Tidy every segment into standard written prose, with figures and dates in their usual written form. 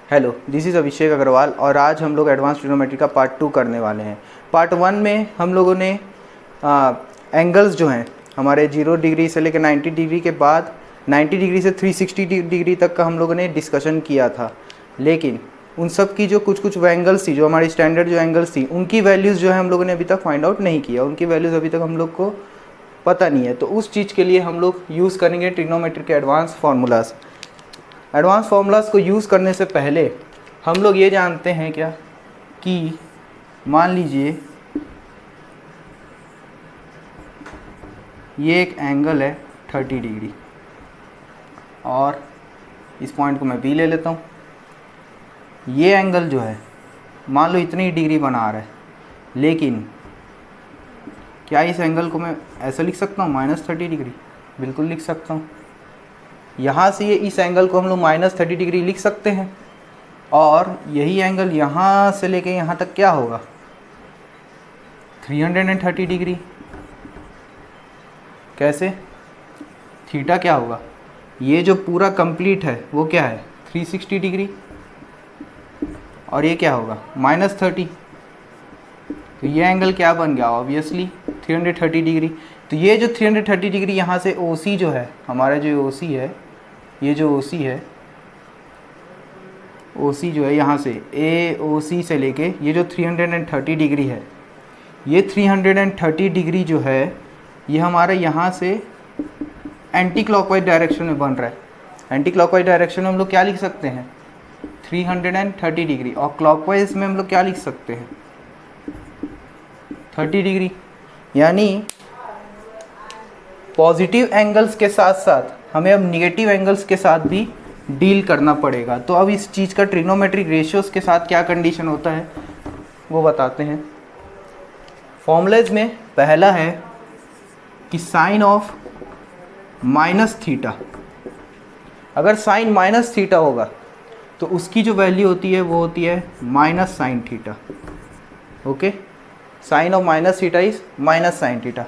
Hello, this is अभिषेक अग्रवाल और आज हम लोग एडवांस ट्रिग्नोमेट्री का पार्ट 2 करने वाले हैं। पार्ट 1 में हम लोगों ने एंगल्स जो हैं हमारे 0 डिग्री से लेकर 90 डिग्री के बाद 90 डिग्री से 360 डिग्री तक का हम लोगों ने डिस्कशन किया था। लेकिन उन सब की जो कुछ एंगल्स थी, जो हमारी स्टैंडर्ड जो एंगल्स थी, उनकी वैल्यूज़ जो है हम लोगों ने अभी तक फाइंड आउट नहीं किया। उनकी वैल्यूज़ अभी तक हम लोग को पता नहीं है। तो उस चीज़ के लिए हम लोग यूज़ करेंगे ट्रिग्नोमेट्री के एडवांस फार्मूलाज। एडवांस फार्मूलाज को यूज़ करने से पहले हम लोग ये जानते हैं क्या कि मान लीजिए ये एक एंगल है 30 डिग्री और इस पॉइंट को मैं बी ले लेता हूँ। ये एंगल जो है मान लो इतनी डिग्री बना रहा है, लेकिन क्या इस एंगल को मैं ऐसा लिख सकता हूँ -30 डिग्री? बिल्कुल लिख सकता हूँ। यहाँ से ये इस एंगल को हम लोग -30 डिग्री लिख सकते हैं और यही एंगल यहाँ से लेके यहाँ तक क्या होगा 330 डिग्री। कैसे? थीटा क्या होगा? ये जो पूरा कंप्लीट है वो क्या है 360 डिग्री और ये क्या होगा -30। तो ये एंगल क्या बन गया? Obviously 330 degree. तो ये जो 330 डिग्री यहाँ से OC जो है, हमारा जो OC है, ये जो OC है, OC जो है यहाँ से AOC से लेके ये जो 330 डिग्री है, ये 330 डिग्री जो है ये हमारे यहाँ से एंटी क्लॉकवाइज डायरेक्शन में बन रहा है। एंटी क्लॉकवाइज डायरेक्शन में हम लोग क्या लिख सकते हैं 330 डिग्री, और क्लॉकवाइज में हम लोग क्या लिख सकते हैं 30 डिग्री। यानी पॉजिटिव एंगल्स के साथ साथ हमें अब निगेटिव एंगल्स के साथ भी डील करना पड़ेगा। तो अब इस चीज़ का ट्रिग्नोमेट्रिक रेशियोज़ के साथ क्या कंडीशन होता है वो बताते हैं। फॉर्मूलेज में पहला है कि साइन ऑफ -थीटा। अगर साइन -थीटा होगा तो उसकी जो वैल्यू होती है वो होती है -sin theta. Okay, sine of -theta is -sin theta.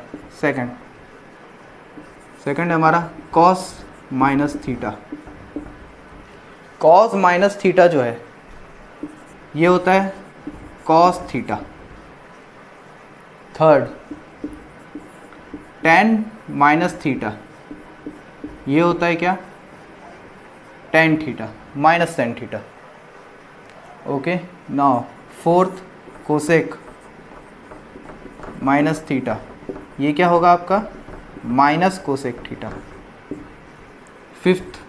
Second है हमारा cos -थीटा। cos थीटा जो है ये होता है cos theta. Third tan theta, ये होता है क्या tan theta -tan theta. Okay, now fourth cosec -theta, ये क्या होगा आपका cosec theta. Fifth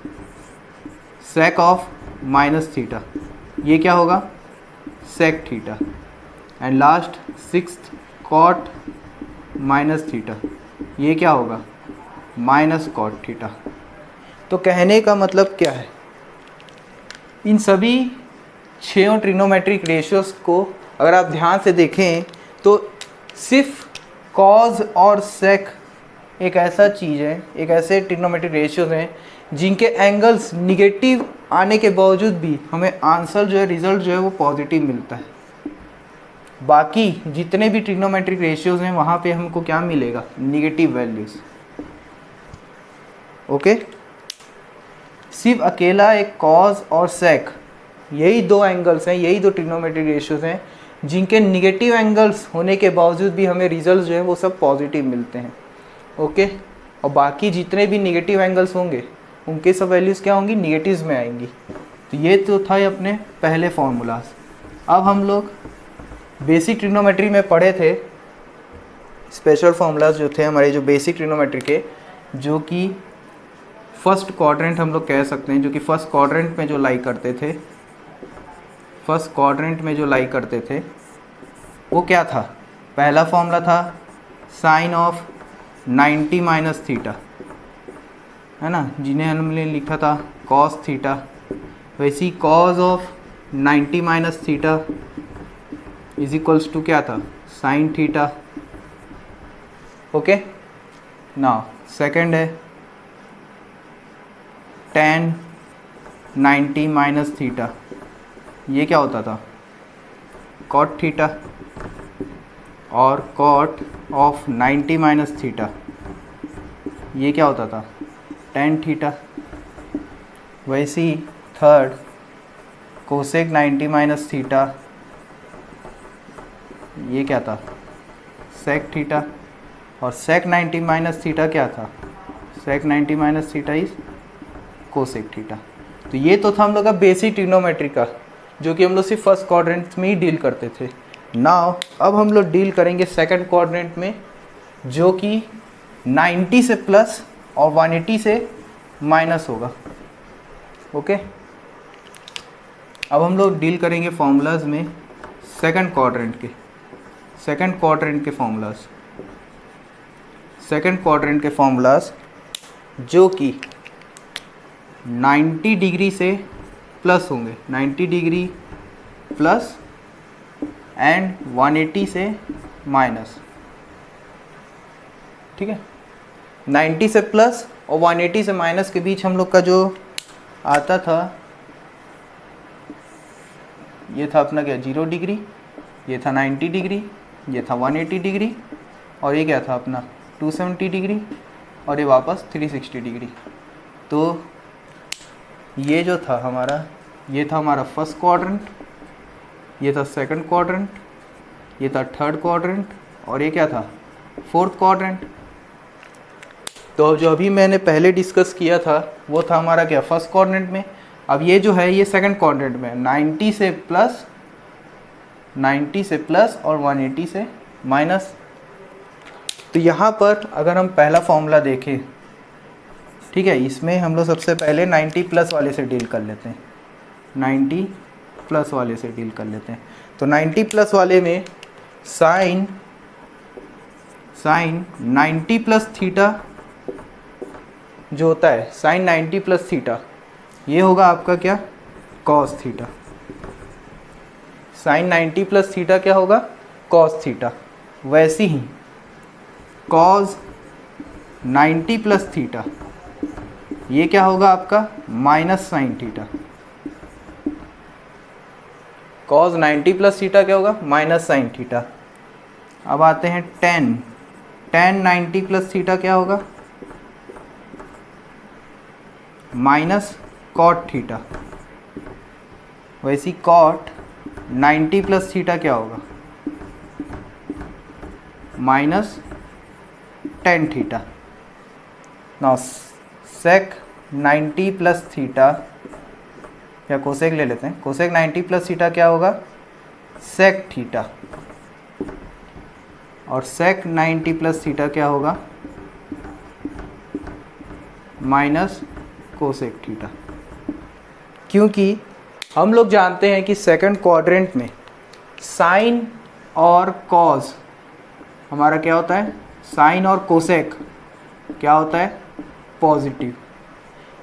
sec of -theta, ये क्या होगा sec theta. And last sixth cot -theta, ये क्या होगा कॉट थीटा। तो कहने का मतलब क्या है, इन सभी 6 ट्रिग्नोमेट्रिक रेशियोज़ को अगर आप ध्यान से देखें तो सिर्फ कॉज और सेक एक ऐसा चीज़ है, एक ऐसे ट्रिग्नोमेट्रिक रेशियोज़ हैं जिनके एंगल्स निगेटिव आने के बावजूद भी हमें आंसर जो है, रिजल्ट जो है वो पॉजिटिव मिलता है। बाकी जितने भी ट्रिग्नोमेट्रिक रेशियोज़ हैं वहाँ पे हमको क्या मिलेगा निगेटिव वैल्यूज़। ओके, सिर्फ अकेला एक कॉज और सेक, यही 2 एंगल्स हैं, यही 2 ट्रिग्नोमेट्रिक रेशियोज़ हैं जिनके निगेटिव एंगल्स होने के बावजूद भी हमें रिजल्ट जो है वो सब पॉजिटिव मिलते हैं। ओके, और बाकी जितने भी निगेटिव एंगल्स होंगे उनके सब वैल्यूज़ क्या होंगी निगेटिव्स में आएंगी। तो ये तो था अपने पहले फार्मूलाज। अब हम लोग बेसिक ट्रिग्नोमेट्री में पढ़े थे स्पेशल फार्मूलाज जो थे हमारे, जो बेसिक ट्रिग्नोमेट्री के, जो कि फर्स्ट क्वाड्रेंट हम लोग कह सकते हैं, जो कि फर्स्ट क्वाड्रेंट में जो लाई करते थे वो क्या था। पहला फॉर्मूला था साइन ऑफ 90 थीटा, है ना, जिन्हें हमने लिखा था cos थीटा। वैसे ही cos of 90 theta is equals to क्या था sin theta. Okay, now second है tan 90 थीटा, ये क्या होता था cot थीटा। और cot ऑफ 90 थीटा, ये क्या होता था tan थीटा। वैसे ही थर्ड कोसेक 90 माइनस थीटा, ये क्या था, सेक थीटा, और सेक 90 माइनस थीटा क्या था, सेक 90 minus theta is cosec theta. तो ये तो था हम लोग का बेसिक ट्रिग्नोमेट्री का, जो कि हम लोग सिर्फ फर्स्ट क्वाड्रेंट में ही डील करते थे। नाउ अब हम लोग डील करेंगे सेकंड क्वाड्रेंट में, जो कि 90 से प्लस और 180 से माइनस होगा। ओके, अब हम लोग डील करेंगे फॉर्मूलाज में सेकंड क्वाड्रेंट के फॉर्मूलाज, जो कि 90 डिग्री से प्लस होंगे, 90 डिग्री प्लस एंड 180 से माइनस। ठीक है, 90 से प्लस और 180 से माइनस के बीच हम लोग का जो आता था, ये था अपना क्या, 0 डिग्री, ये था 90 डिग्री, ये था 180 डिग्री, और ये क्या था अपना 270 डिग्री, और ये वापस 360 डिग्री। तो ये जो था हमारा, ये था हमारा फर्स्ट क्वाड्रेंट, ये था सेकंड क्वाड्रेंट, ये था थर्ड क्वाड्रेंट, और ये क्या था, फोर्थ क्वाड्रेंट। तो जो अभी मैंने पहले डिस्कस किया था वो था हमारा क्या, फर्स्ट क्वाड्रेंट में। अब ये जो है ये सेकंड क्वाड्रेंट में, 90 से प्लस और 180 से माइनस। तो यहाँ पर अगर हम पहला फॉर्मूला देखें, ठीक है, इसमें हम लोग सबसे पहले 90 प्लस वाले से डील कर लेते हैं, 90 प्लस वाले से डील कर लेते हैं। तो 90 प्लस वाले में साइन 90 प्लस थीटा जो होता है, साइन 90 प्लस थीटा, ये होगा आपका क्या, cos theta. Sine 90 plus theta क्या होगा, कॉस थीटा। वैसे ही कॉस 90 प्लस थीटा, ये क्या होगा आपका, minus sine theta. Cos 90 plus theta क्या होगा, माइनस साइन थीटा। अब आते हैं टेन 90 प्लस थीटा क्या होगा, माइनस कॉट थीटा। वैसी कॉट 90 प्लस थीटा क्या होगा, माइनस टेन थीटा। नाउ सेक 90 प्लस थीटा, या कोसेक ले लेते हैं, कोसेक 90 प्लस थीटा क्या होगा, सेक थीटा, और सेक 90 प्लस थीटा क्या होगा, माइनस कोसेक थीटा। क्योंकि हम लोग जानते हैं कि सेकंड क्वाड्रेंट में साइन और कॉस हमारा क्या होता है, साइन और कोसेक क्या होता है, पॉजिटिव।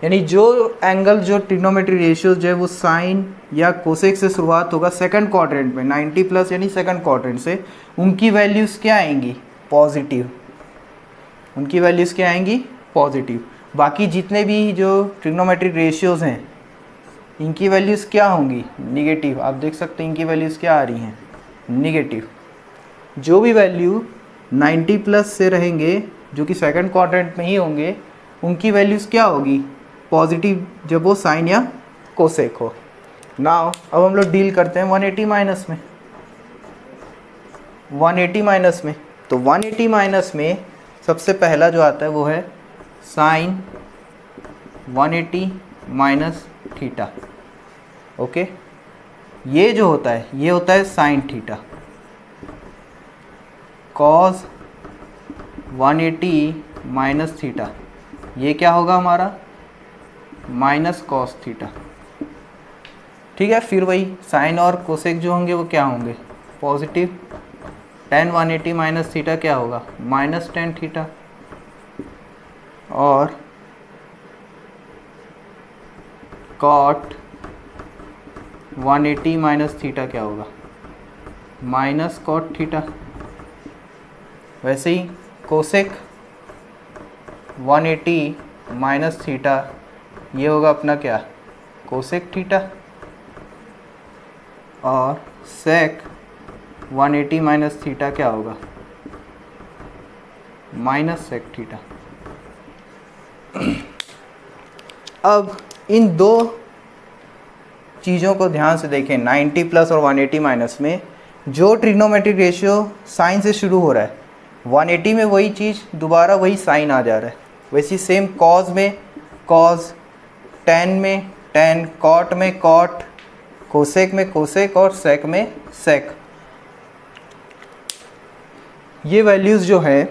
यानी जो एंगल, जो ट्रिग्नोमेट्री रेशियोज जो है वो साइन या कोसेक से शुरुआत होगा सेकंड क्वाड्रेंट में, 90 प्लस यानी सेकंड क्वाड्रेंट से, उनकी वैल्यूज़ क्या आएंगी, पॉजिटिव। उनकी वैल्यूज़ क्या आएंगी, पॉजिटिव। बाकी जितने भी जो ट्रिग्नोमेट्रिक रेशियोज़ हैं इनकी वैल्यूज़ क्या होंगी, निगेटिव। आप देख सकते हैं इनकी वैल्यूज़ क्या आ रही हैं, निगेटिव। जो भी वैल्यू 90 प्लस से रहेंगे, जो कि सेकंड क्वाड्रेंट में ही होंगे, उनकी वैल्यूज़ क्या होगी, पॉजिटिव, जब वो साइन या कोसेक हो। नाउ अब हम लोग डील करते हैं 180 माइनस में। 180 माइनस में, तो 180 माइनस में सबसे पहला जो आता है वो है साइन 180 माइनस थीटा। ओके, ये जो होता है ये होता है sine theta. Cos 180 minus theta, ये क्या होगा हमारा, माइनस कॉस थीटा। ठीक है, फिर वही साइन और कोसेक जो होंगे वो क्या होंगे, पॉजिटिव। टेन 180 माइनस थीटा क्या होगा, माइनस टेन थीटा। और कॉट 180 माइनस थीटा क्या होगा, माइनस कॉट थीटा। वैसे ही कोसेक 180 माइनस थीटा, ये होगा अपना क्या, कोसेक थीटा। और सेक 180 माइनस थीटा क्या होगा, माइनस सेक थीटा। अब इन दो चीज़ों को ध्यान से देखें, 90 प्लस और 180 माइनस में जो ट्रिग्नोमेट्रिक रेशियो साइन से शुरू हो रहा है, 180 में वही चीज़ दोबारा वही साइन आ जा रहा है। वैसे सेम कॉज में कॉज, टेन में टेन, कॉट में कॉट, कोसेक में कोसेक और सेक में सेक। ये वैल्यूज़ जो है,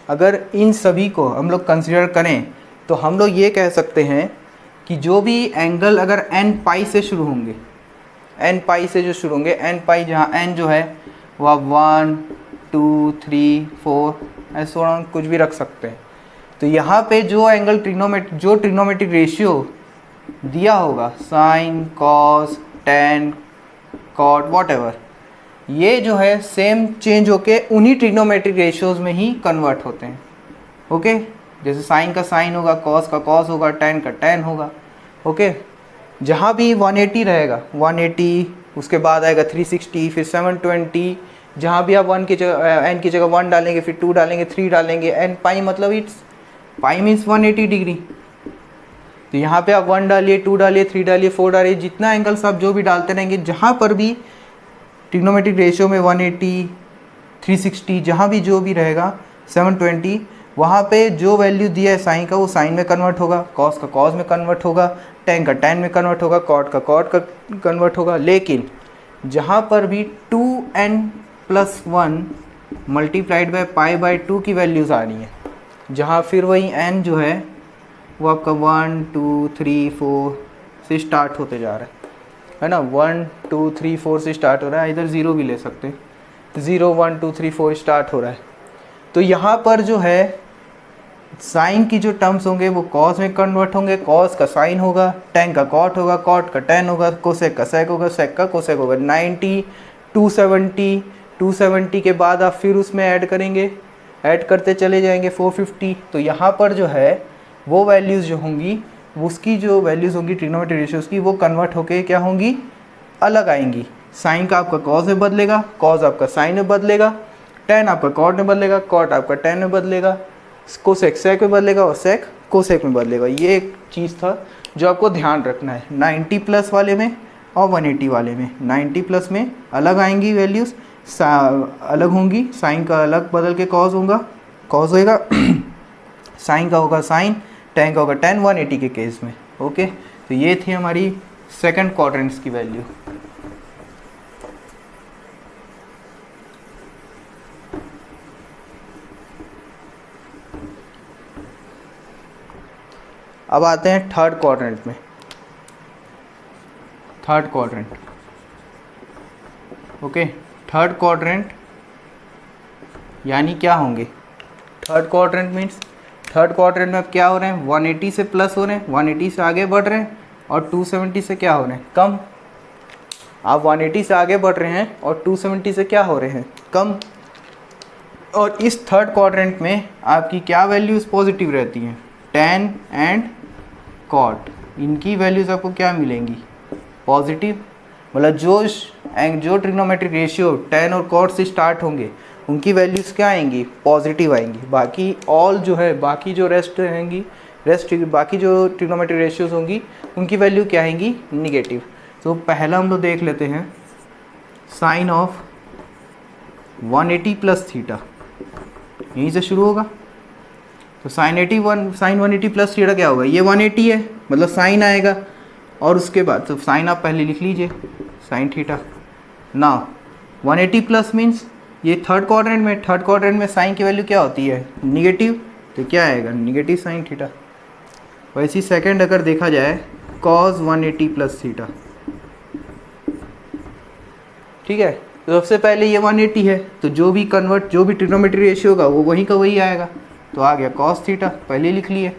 अगर इन सभी को हम लोग कंसिडर करें तो हम लोग ये कह सकते हैं कि जो भी एंगल अगर n पाई से शुरू होंगे, n पाई से जो शुरू होंगे, n पाई जहाँ n जो है वो आप 1 2 3 4 ऐसे कुछ भी रख सकते हैं। तो यहाँ पे जो एंगल ट्रिग्नोमेट्रिक रेशियो दिया होगा, sine, cos, tan, cot, whatever, ये जो है सेम चेंज होके उन्हीं ट्रिग्नोमेट्रिक रेशियोज में ही कन्वर्ट होते हैं। ओके, जैसे साइन का साइन होगा, कॉस का कॉस होगा, टेन का टेन होगा। ओके, जहाँ भी 180 रहेगा, 180, उसके बाद आएगा 360, फिर 720, जहाँ भी आप n की जगह 1 डालेंगे, फिर 2 डालेंगे, 3 डालेंगे, n पाई मतलब इट्स पाई मीन्स 180 डिग्री। तो यहाँ पे आप 1 डालिए, 2 डालिए, 3 डालिए, 4 डालिए, जितना एंगल्स आप जो भी डालते रहेंगे, जहाँ पर भी ट्रिग्नोमेट्रिक रेशियो में 180, 360, जहाँ भी जो भी रहेगा, 720, वहाँ पे जो वैल्यू दिया है साइन का वो साइन में कन्वर्ट होगा, कॉस का कॉस में कन्वर्ट होगा, टेन का टेन में कन्वर्ट होगा, कॉट का कन्वर्ट होगा। लेकिन जहाँ पर भी 2n+1 multiplied by pi by 2 की वैल्यूज़ आ रही है, जहाँ फिर वही n जो है वो आपका 1 2 3 4 से स्टार्ट होते जा रहा है ना, 1 2 3 4 से स्टार्ट हो रहा है, इधर 0 भी ले सकते हैं, 0 1 2 3 4 स्टार्ट हो रहा है। तो यहाँ पर जो है साइन की जो टर्म्स होंगे वो कॉस में कन्वर्ट होंगे, कॉस का साइन होगा, टेन का कॉट होगा, कॉट का टेन होगा, कोसेक का सेक होगा, सेक का कोसेक होगा। 90, 270, 270 के बाद आप फिर उसमें ऐड करेंगे, ऐड करते चले जाएंगे 450। तो यहाँ पर जो है वो वैल्यूज़ जो होंगी, उसकी जो वैल्यूज़ होंगी ट्रिग्नोमेट्रिक रेशियोज़ की, वो कन्वर्ट होके क्या होंगी, अलग आएंगी। साइन का आपका कॉस में बदलेगा, कॉस आपका साइन में बदलेगा, टेन आपका कॉट में बदलेगा, कॉट आपका टेन में बदलेगा, कोसेक सेक में बदलेगा और सेक कोसेक में बदलेगा। ये एक चीज़ था जो आपको ध्यान रखना है 90 प्लस वाले में और 180 वाले में। 90 प्लस में अलग आएंगी वैल्यूज़, अलग होंगी, साइन का अलग बदल के कॉस होगा साइन का होगा साइन, टेन का होगा टेन 180 के केस में। ओके, तो ये थी हमारी सेकंड क्वाड्रेंट्स की वैल्यू। अब आते हैं थर्ड क्वाड्रेंट में। Third quadrant, okay, third quadrant यानी क्या होंगे? Third quadrant means, third quadrant में अब क्या हो रहे हैं, 180 से प्लस हो रहे हैं, 180 से आगे बढ़ रहे हैं, और 270 से क्या हो रहे हैं, कम। आप 180 से आगे बढ़ रहे हैं और 270 से क्या हो रहे हैं, कम। और इस थर्ड क्वाड्रेंट में आपकी क्या वैल्यूज़ पॉजिटिव रहती हैं, टेन एंड कॉट, इनकी वैल्यूज़ आपको क्या मिलेंगी, पॉजिटिव। मतलब जो ट्रिग्नोमेट्रिक रेशियो टेन और कॉट से स्टार्ट होंगे उनकी वैल्यूज़ क्या आएंगी, पॉजिटिव आएंगी। बाकी ऑल जो है, बाकी जो रेस्ट रहेंगी, बाकी जो ट्रिग्नोमेट्रिक रेशियोज़ होंगी उनकी वैल्यू क्या आएंगी, निगेटिव। तो पहला हम लोग देख लेते हैं साइन ऑफ 180 प्लस थीटा, यहीं से शुरू होगा। तो साइन 180 प्लस थीटा क्या होगा, ये 180 है मतलब साइन आएगा, और उसके बाद तो साइन आप पहले लिख लीजिए, साइन थीटा। ना 180 प्लस मीन्स ये थर्ड क्वाड्रेंट में साइन की वैल्यू क्या होती है, निगेटिव, तो क्या आएगा, निगेटिव साइन थीटा। वैसे ही सेकेंड अगर देखा जाए कॉस 180 प्लस थीटा, ठीक है। तो सबसे पहले ये 180 है, तो जो भी ट्रिग्नोमेट्रिक रेशियो होगा वो वहीं का वही आएगा, तो आ गया कॉस थीटा, पहले लिख लिए।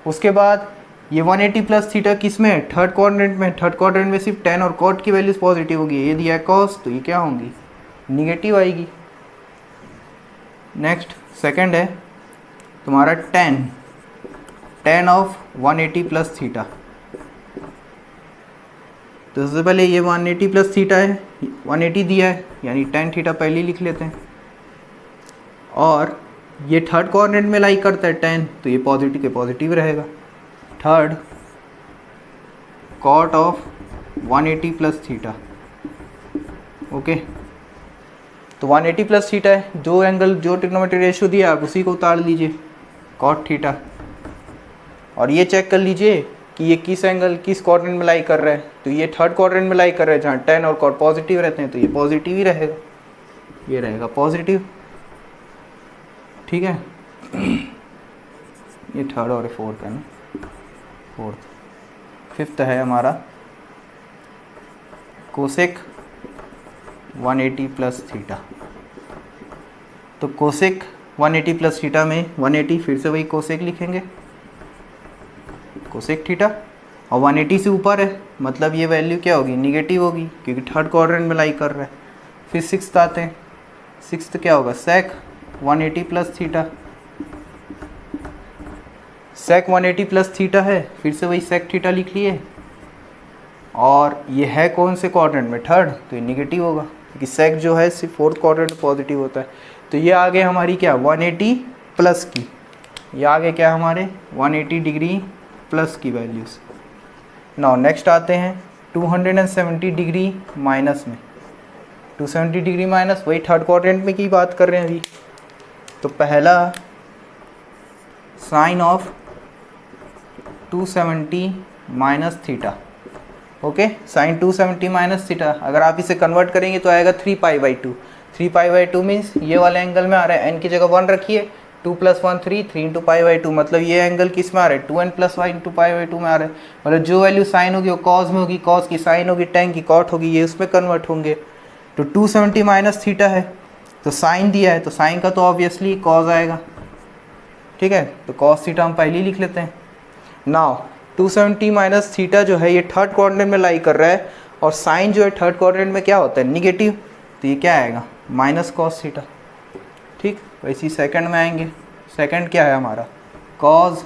उसके बाद ये 180 प्लस थीटा किस में, थर्ड क्वाड्रेंट में सिर्फ टेन और कॉट की वैल्यूज पॉजिटिव होगी, ये दिया है कॉस, तो ये क्या होंगी, निगेटिव आएगी। नेक्स्ट सेकंड है तुम्हारा टेन ऑफ 180 प्लस थीटा। तो सबसे पहले ये 180 प्लस थीटा है, 180 दिया है, यानी टेन थीटा पहले लिख लेते हैं। और ये थर्ड क्वाड्रेंट में लाई करता है टेन, तो ये पॉजिटिव के पॉजिटिव रहेगा। Third cot of 180 plus theta. Okay, तो 180 प्लस थीटा है, जो एंगल जो ट्रिग्नोमेट्री रेशियो दिया आप उसी को उतार लीजिए, कॉट थीटा। और ये चेक कर लीजिए कि ये किस एंगल किस क्वाड्रेंट में लाई कर रहा है। तो ये थर्ड क्वाड्रेंट में लाई कर रहा है, जहाँ tan और कॉट पॉजिटिव रहते हैं, तो ये पॉजिटिव ही रहेगा, ये रहेगा पॉजिटिव। ठीक है, ये थर्ड और फोर्थ है ना, फोर्थ। फिफ्थ है हमारा कोसेक 180 प्लस थीटा। तो कोसेक 180 प्लस थीटा में 180 फिर से वही कोसेक लिखेंगे, कोसेक थीटा, और 180 से ऊपर है मतलब ये वैल्यू क्या होगी, निगेटिव होगी, क्योंकि थर्ड क्वाड्रेंट में लाई कर रहा है। फिर सिक्स्थ आते हैं, सिक्स्थ क्या होगा, सेक 180 प्लस थीटा। सेक 180 प्लस थीटा है, फिर से वही सेक थीटा लिख लिए, और ये है कौन से क्वाड्रेंट में, थर्ड, तो ये निगेटिव होगा क्योंकि सेक जो है सिर्फ फोर्थ क्वाड्रेंट में पॉजिटिव होता है। तो ये आगे हमारी क्या 180 प्लस की, ये आगे क्या हमारे 180 डिग्री प्लस की वैल्यूज़। नाउ नेक्स्ट आते हैं 270 डिग्री माइनस में, 270 डिग्री माइनस, वही थर्ड क्वाड्रेंट में की बात कर रहे हैं अभी। तो पहला sine of 270 minus theta. Okay, sine 270 minus theta, अगर आप इसे कन्वर्ट करेंगे तो आएगा 3π/2। 3π/2 मीन्स ये वाले एंगल में आ रहा है, n की जगह 1 रखिए, 2 + 1 3, 3 × π/2, मतलब ये एंगल किस में आ रहा है, 2n + 1 × π/2 में आ रहा है। मतलब जो वैल्यू साइन होगी वो कॉस में होगी, कॉस की साइन होगी, tan की कॉट होगी, ये उसमें कन्वर्ट होंगे। तो 270 माइनस थीटा है, तो साइन दिया है, तो साइन का तो ऑब्वियसली कॉस आएगा। ठीक है, तो कॉस थीटा हम पहले ही लिख लेते हैं। नाउ 270 माइनस थीटा जो है ये थर्ड क्वाड्रेंट में लाई कर रहा है, और साइन जो है थर्ड क्वाड्रेंट में क्या होता है, निगेटिव, तो ये क्या आएगा, माइनस कॉस थीटा। ठीक, वैसे ही सेकंड में आएंगे, सेकंड क्या है हमारा, cos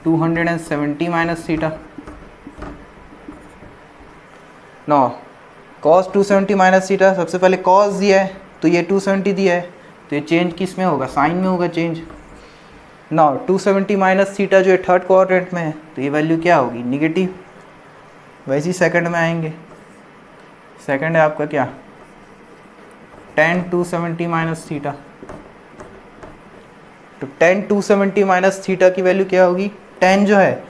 270 minus theta. No, cos 270 minus theta, सबसे पहले कॉस दिया है तो ये 270 दिया है, तो ये चेंज किस में होगा, साइन में होगा चेंज। नाउ 270 माइनस थीटा जो है थर्ड क्वाड्रेंट में है, तो ये वैल्यू क्या होगी, निगेटिव। वैसे ही सेकंड में आएंगे, सेकंड है आपका क्या, tan 270 माइनस थीटा। तो tan 270 माइनस थीटा की वैल्यू क्या होगी, tan जो है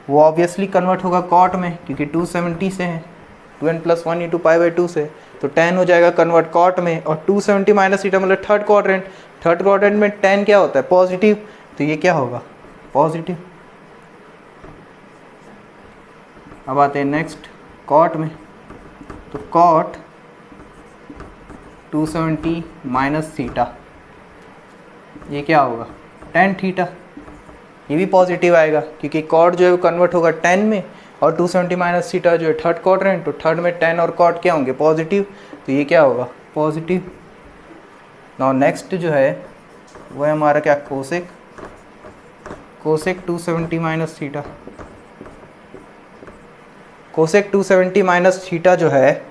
वो ऑब्वियसली कन्वर्ट होगा कॉट में, क्योंकि 270 से है, 2n + 1 × π/2 से, तो tan हो जाएगा कन्वर्ट कॉट में। और 270 माइनस थीटा मतलब थर्ड क्वाड्रेंट, थर्ड क्वाड्रेंट में tan क्या होता है, पॉजिटिव, तो ये क्या होगा, पॉजिटिव। अब आते हैं नेक्स्ट कॉट में, तो कॉट 270 माइनस थीटा, ये क्या होगा, tan थीटा, ये भी पॉजिटिव आएगा क्योंकि कॉट जो है वो कन्वर्ट होगा tan में, और 270 माइनस थीटा जो है थर्ड क्वाड्रेंट, तो थर्ड में tan और कॉट क्या होंगे, पॉजिटिव, तो ये क्या होगा, पॉजिटिव। नाउ नेक्स्ट जो है वो है हमारा क्या, cosec, cosec 270 minus theta. Cosec 270 minus theta जो है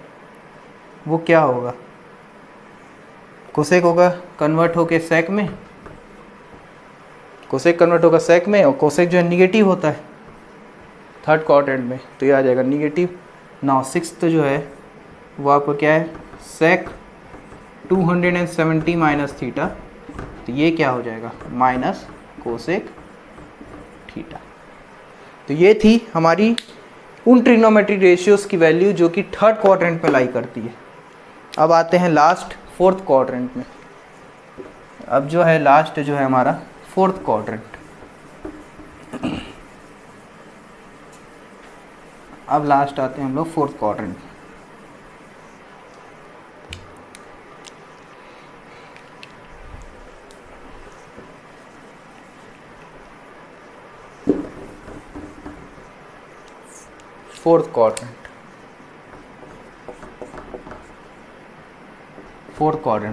वो क्या होगा, कोसेक होगा कन्वर्ट होके सेक में, कोसेक कन्वर्ट होगा सेक में, और कोसेक जो है निगेटिव होता है थर्ड क्वाड्रेंट में, तो ये आ जाएगा निगेटिव। नाउ सिक्स्थ जो है वो आपका क्या है, सेक 270 माइनस थीटा, तो ये क्या हो जाएगा, माइनस कोसेक थीटा। तो ये थी हमारी उन ट्रिग्नोमेट्रिक रेशियोज़ की वैल्यू जो कि थर्ड क्वाड्रेंट में लाई करती है। अब आते हैं लास्ट फोर्थ क्वाड्रेंट में। अब जो है लास्ट जो है हमारा फोर्थ क्वाड्रेंट। अब लास्ट आते हैं हम लोग fourth quadrant. Fourth quadrant,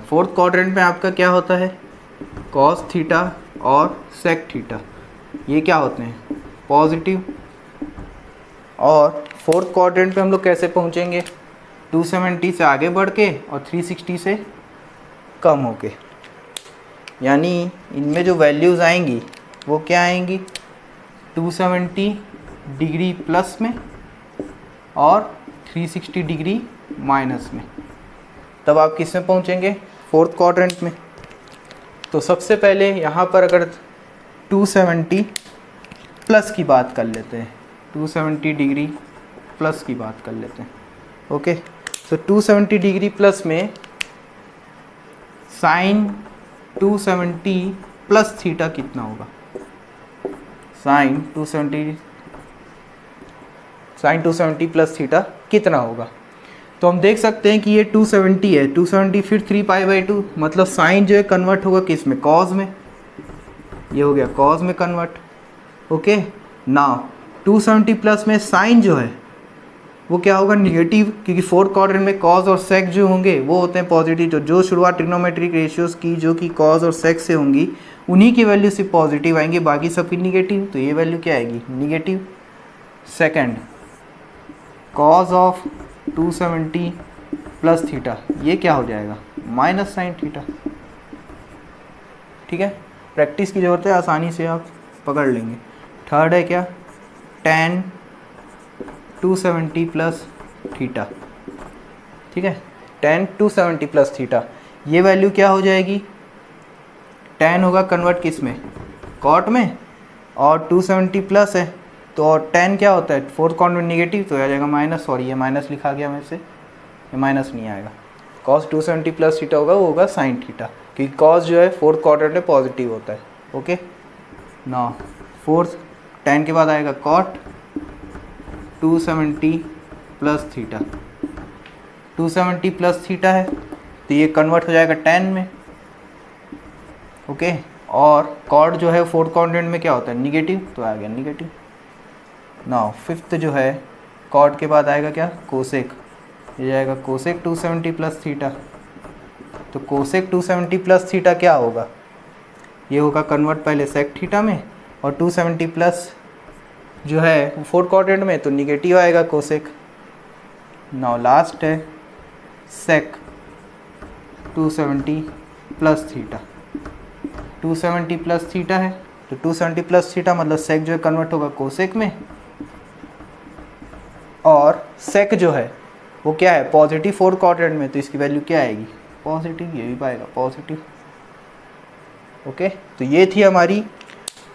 fourth quadrant में आपका क्या होता है, कॉस थीटा और सेक थीटा, ये क्या होते हैं, पॉजिटिव। और फोर्थ क्वाड्रेंट पे हम लोग कैसे पहुंचेंगे, 270 से आगे बढ़ के और 360 से कम होके, यानी इनमें जो वैल्यूज़ आएंगी वो क्या आएंगी, 270 डिग्री प्लस में और 360 डिग्री माइनस में, तब आप किस में पहुँचेंगे, फोर्थ क्वाड्रेंट में। तो सबसे पहले यहाँ पर अगर 270 प्लस की बात कर लेते हैं, 270 डिग्री प्लस की बात कर लेते हैं। ओके, तो 270 डिग्री प्लस में साइन 270 प्लस थीटा कितना होगा, साइन 270 प्लस थीटा कितना होगा। तो हम देख सकते हैं कि ये 270 है, 270 फिर 3π/2, मतलब साइन जो है कन्वर्ट होगा किस में, कॉज में। ये हो गया कॉज में कन्वर्ट। ओके, नाउ 270 प्लस में साइन जो है वो क्या होगा, निगेटिव, क्योंकि फोर्थ क्वाड्रेंट में कॉज और सेक जो होंगे वो होते हैं पॉजिटिव। जो शुरुआत ट्रिग्नोमेट्रिक रेशियोज की जो कि कॉज और सेक से होंगी उन्हीं की वैल्यू सिर्फ पॉजिटिव आएंगी, बाकी सबकी निगेटिव। तो ये वैल्यू क्या आएगी, negative. Second, cause of 270 plus theta, ये क्या हो जाएगा, माइनस साइन थीटा। ठीक है, प्रैक्टिस की ज़रूरत है, आसानी से आप पकड़ लेंगे। थर्ड है क्या, tan 270 प्लस थीटा। ठीक है, tan 270 प्लस थीटा, ये वैल्यू क्या हो जाएगी, tan होगा कन्वर्ट किस में, कॉट में, और 270 प्लस है तो और tan क्या होता है, फोर्थ क्वाड्रेंट निगेटिव, तो आ जाएगा माइनस। सॉरी, ये माइनस लिखा गया मेरे से, ये माइनस नहीं आएगा। cos 270 प्लस थीटा होगा, वो होगा साइन थीटा, क्योंकि cos जो है फोर्थ क्वाड्रेंट में पॉजिटिव होता है। ओके, ना फोर्थ, tan के बाद आएगा cot 270 plus theta. 270 plus theta है तो ये कन्वर्ट हो जाएगा tan में। ओके, और cot जो है फोर्थ क्वाड्रेंट में क्या होता है, निगेटिव, तो आ गया निगेटिव। नाउ फिफ्थ जो है, cot के बाद आएगा क्या, कोसेक, ये जाएगा कोसेक 270 प्लस थीटा। तो कोसेक 270 प्लस थीटा क्या होगा, ये होगा कन्वर्ट पहले सेक थीटा में, और 270 प्लस जो है फोर्थ क्वाड्रेंट में तो निगेटिव आएगा कोसेक। नाउ लास्ट है सेक 270 प्लस थीटा। 270 प्लस थीटा है तो 270 प्लस थीटा मतलब सेक जो है कन्वर्ट होगा कोसेक में, और सेक जो है वो क्या है, पॉजिटिव फोर्थ क्वाड्रेंट में, तो इसकी वैल्यू क्या आएगी, पॉजिटिव, ये भी पाएगा पॉजिटिव। ओके, तो ये थी हमारी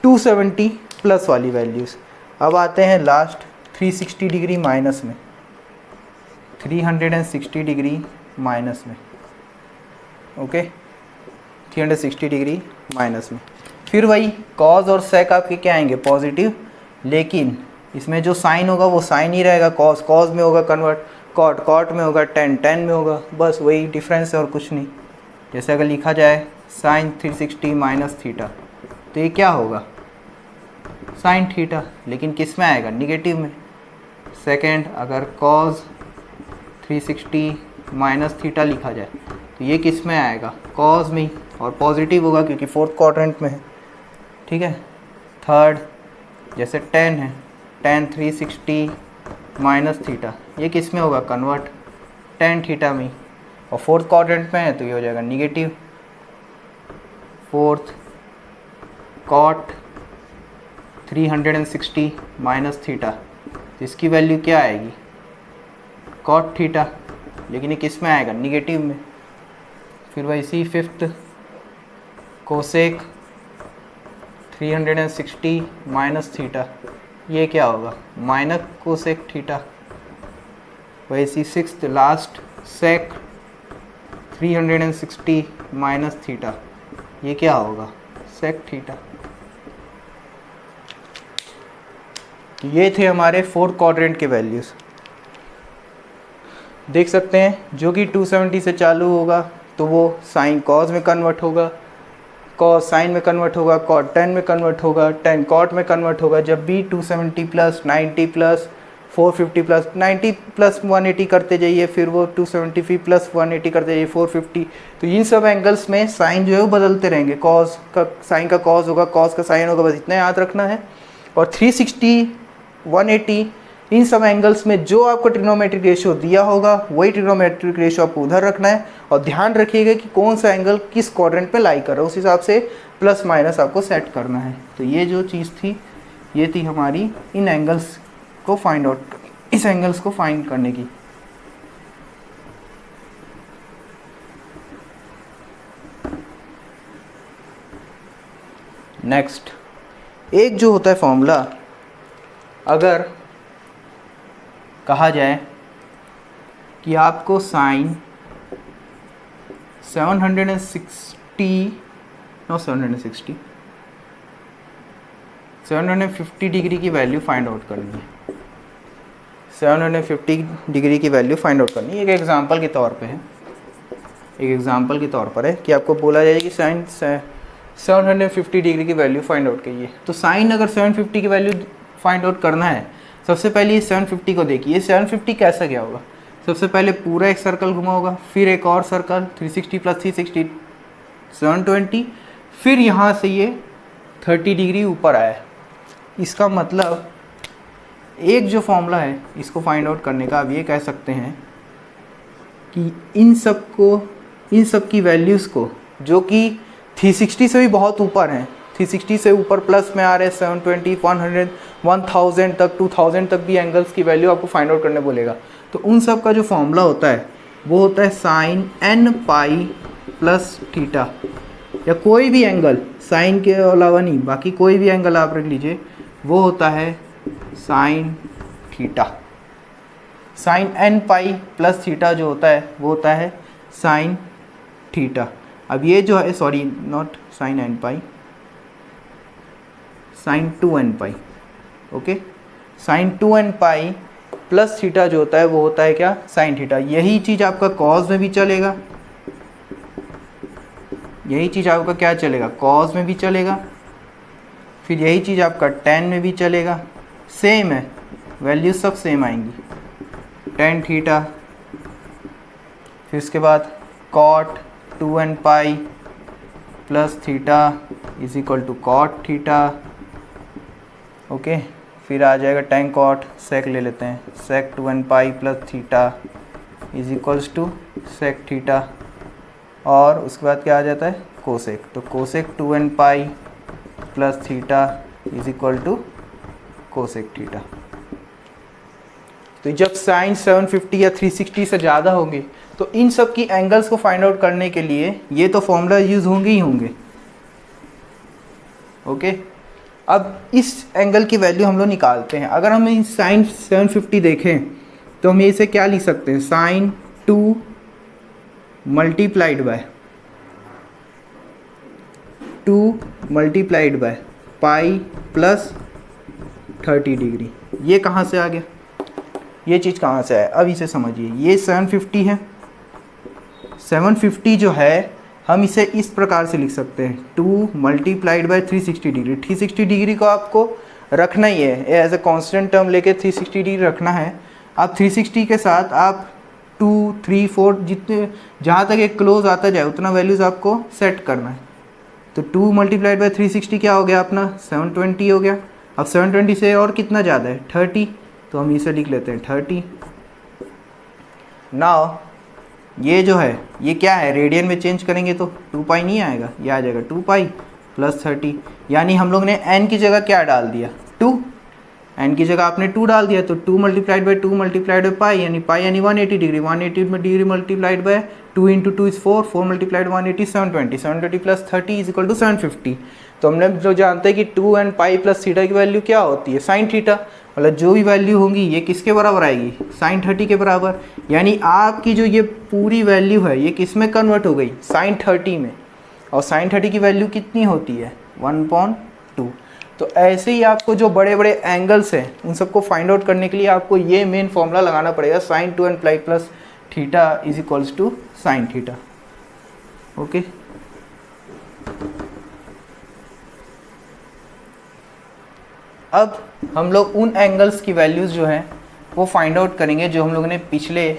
270 प्लस वाली वैल्यूज़। अब आते हैं लास्ट 360 डिग्री माइनस में, 360 डिग्री माइनस में। ओके, 360 डिग्री माइनस में, फिर वही कॉज और सेक आपके क्या आएंगे, पॉजिटिव, लेकिन इसमें जो साइन होगा वो साइन ही रहेगा, कॉज में होगा कन्वर्ट, कॉट में होगा, टेन में होगा, बस वही डिफरेंस है और कुछ नहीं। जैसे अगर लिखा जाए साइन 360 माइनस थीटा, तो ये क्या होगा, साइन थीटा, लेकिन किस में आएगा, निगेटिव में। सेकंड, अगर कॉज 360 माइनस थीटा लिखा जाए तो ये किस में आएगा, कॉज में, और पॉजिटिव होगा क्योंकि फोर्थ क्वाड्रेंट में है। ठीक है, थर्ड, जैसे tan है, tan 360 माइनस थीटा, ये किस में होगा, कन्वर्ट tan थीटा में, और फोर्थ क्वाड्रेंट में है तो ये हो जाएगा negative. Fourth, cot 360 minus theta, तो इसकी वैल्यू क्या आएगी, cot थीटा, लेकिन ये किस में आएगा, निगेटिव में। फिर वैसी फिफ्थ, कोसेक 360 माइनस थीटा, ये क्या होगा, माइनस कोसेक थीटा। वैसी सिक्स्थ लास्ट, सेक 360 माइनस थीटा, ये क्या होगा, सेक थीटा। तो ये थे हमारे फोर्थ क्वाड्रेंट के वैल्यूज़। देख सकते हैं जो कि 270 से चालू होगा तो वो साइन कॉज में कन्वर्ट होगा, कॉज साइन में कन्वर्ट होगा, कॉट टेन में कन्वर्ट होगा, टेन कॉट में कन्वर्ट होगा। जब भी 270 प्लस 90 प्लस 450 प्लस 90 प्लस 180 करते जाइए, फिर वो 270 प्लस 180 करते जाइए 450। तो इन सब एंगल्स में साइन जो है वो बदलते रहेंगे, कॉज का साइन का कॉज होगा, कॉज का साइन होगा, बस इतना याद रखना है। और 360 180 इन सब एंगल्स में जो आपको ट्रिग्नोमेट्रिक रेशियो दिया होगा वही ट्रिग्नोमेट्रिक रेशियो आपको उधर रखना है, और ध्यान रखिएगा कि कौन सा एंगल किस क्वाड्रेंट पे लाई कर रहा है, उस हिसाब से प्लस माइनस आपको सेट करना है। तो ये जो चीज़ थी ये थी हमारी इन एंगल्स को फाइंड आउट इस एंगल्स को फाइंड करने की। नेक्स्ट, एक जो होता है फॉर्मूला, अगर कहा जाए कि आपको साइन 750 डिग्री की वैल्यू फाइंड आउट करनी है, 750 डिग्री की वैल्यू फाइंड आउट करनी है। एक एग्जांपल के तौर पे है, एक एग्जांपल के तौर पर है कि आपको बोला जाए कि साइन 750 डिग्री की वैल्यू फाइंड आउट कीजिए। तो साइन अगर 750 की वैल्यू फाइंड आउट करना है, सबसे पहले ये 750 को देखिए, 750 कैसा गया होगा। सबसे पहले पूरा एक सर्कल घुमा होगा, फिर एक और सर्कल 360 प्लस 360 720, फिर यहाँ से ये 30 डिग्री ऊपर आया। इसका मतलब एक जो फॉर्मूला है इसको फाइंड आउट करने का, आप ये कह सकते हैं कि इन सब की वैल्यूज़ को, जो कि 360 से भी बहुत ऊपर हैं, 360 से ऊपर प्लस में आ रहे हैं 720, 100, 1000 तक, 2000 तक भी एंगल्स की वैल्यू आपको फाइंड आउट करने बोलेगा। तो उन सब का जो फॉर्मूला होता है वो होता है sine n pi plus theta, या कोई भी एंगल, साइन के अलावा नहीं, बाकी कोई भी एंगल आप रख लीजिए, वो होता है sine theta. Sine n pi plus theta जो होता है वो होता है साइन थीटा। अब ये जो है, sorry not sine n pi, sine 2n pi, okay, sine 2n pi plus theta जो होता है वो होता है क्या, साइन थीटा। यही चीज़ आपका कॉस में भी चलेगा, यही चीज़ आपका क्या चलेगा, कॉस में भी चलेगा, फिर यही चीज़ आपका टेन में भी चलेगा, सेम है, वैल्यू सब सेम आएंगी, टेन थीटा, फिर उसके बाद cot 2n pi plus theta is equal to cot theta, okay, फिर आ जाएगा टेन कॉट, सेक ले लेते हैं, sec 2n pi plus theta is equals to sec theta, और उसके बाद क्या आ जाता है, कोसेक, तो cosec 2n pi plus theta is equal to cosec theta. तो जब साइन 750 या 360 से ज़्यादा होंगे तो इन सब की एंगल्स को फाइंड आउट करने के लिए ये तो फॉर्मूला यूज़ होंगे ही होंगे, ओके। अब इस एंगल की वैल्यू हम लोग निकालते हैं। अगर हम साइन 750 देखें तो हम इसे क्या लिख सकते हैं, sine 2 multiplied by 2 multiplied by pi plus 30 degree. ये कहाँ से आ गया, ये चीज़ कहाँ से है, अब इसे समझिए। ये 750 है, 750 जो है हम इसे इस प्रकार से लिख सकते हैं, 2 मल्टीप्लाइड बाय 360 डिग्री। 360 डिग्री को आपको रखना ही है, एज ए कांस्टेंट टर्म लेके 360 डिग्री रखना है। आप 360 के साथ आप 2, 3, 4 जितने, जहाँ तक एक क्लोज आता जाए उतना वैल्यूज़ आपको सेट करना है। तो 2 मल्टीप्लाइड बाय 360 क्या हो गया अपना, 720 हो गया। अब 720 से और कितना ज़्यादा है, 30, तो हम इसे लिख लेते हैं 30। नाउ ये जो है ये क्या है, रेडियन में चेंज करेंगे तो 2 पाई नहीं आएगा, ये आ जाएगा 2 पाई प्लस 30, यानी हम लोग ने n की जगह क्या डाल दिया, 2, n की जगह आपने 2 डाल दिया, तो 2 multiplied by 2 multiplied by pi यानी 180 degree, 180 degree multiplied by 2 into 2 is 4, 4 multiplied 180 720, 720 प्लस 30 इज इक्वल टू 750। तो हमने जो जानते हैं कि 2n पाई प्लस थीटा की वैल्यू क्या होती है, साइन थीटा, मतलब जो भी वैल्यू होगी ये किसके बराबर आएगी, साइन 30 के बराबर। यानी आपकी जो ये पूरी वैल्यू है ये किस में कन्वर्ट हो गई, साइन 30 में, और साइन 30 की वैल्यू कितनी होती है, 1/2। तो ऐसे ही आपको जो बड़े बड़े एंगल्स हैं उन सबको फाइंड आउट करने के लिए आपको ये मेन फॉर्मूला लगाना पड़ेगा, sine 2n pi plus theta is equals to sine theta, okay. अब हम लोग उन एंगल्स की वैल्यूज़ जो हैं वो फाइंड आउट करेंगे जो हम लोगों ने पिछले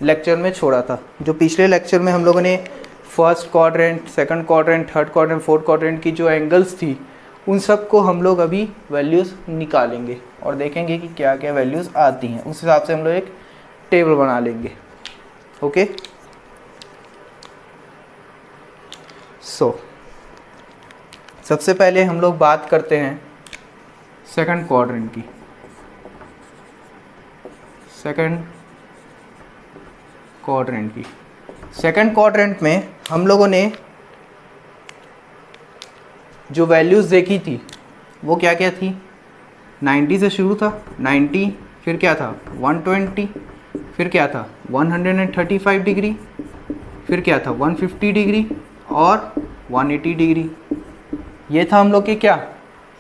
लेक्चर में छोड़ा था। जो पिछले लेक्चर में हम लोगों ने first quadrant, second quadrant, third quadrant, fourth quadrant की जो एंगल्स थी उन सब को हम लोग अभी वैल्यूज़ निकालेंगे और देखेंगे कि क्या क्या वैल्यूज़ आती हैं। उस हिसाब से हम लोग एक टेबल बना लेंगे, ओके। सबसे पहले हम लोग बात करते हैं सेकंड क्वाड्रेंट की। सेकंड क्वाड्रेंट की। सेकंड क्वाड्रेंट में हम लोगों ने जो वैल्यूज़ देखी थी वो क्या क्या थी? 90 से शुरू था, 90, फिर क्या था 120, फिर क्या था 135 डिग्री, फिर क्या था 150 डिग्री और 180 डिग्री। ये था हम लोग के क्या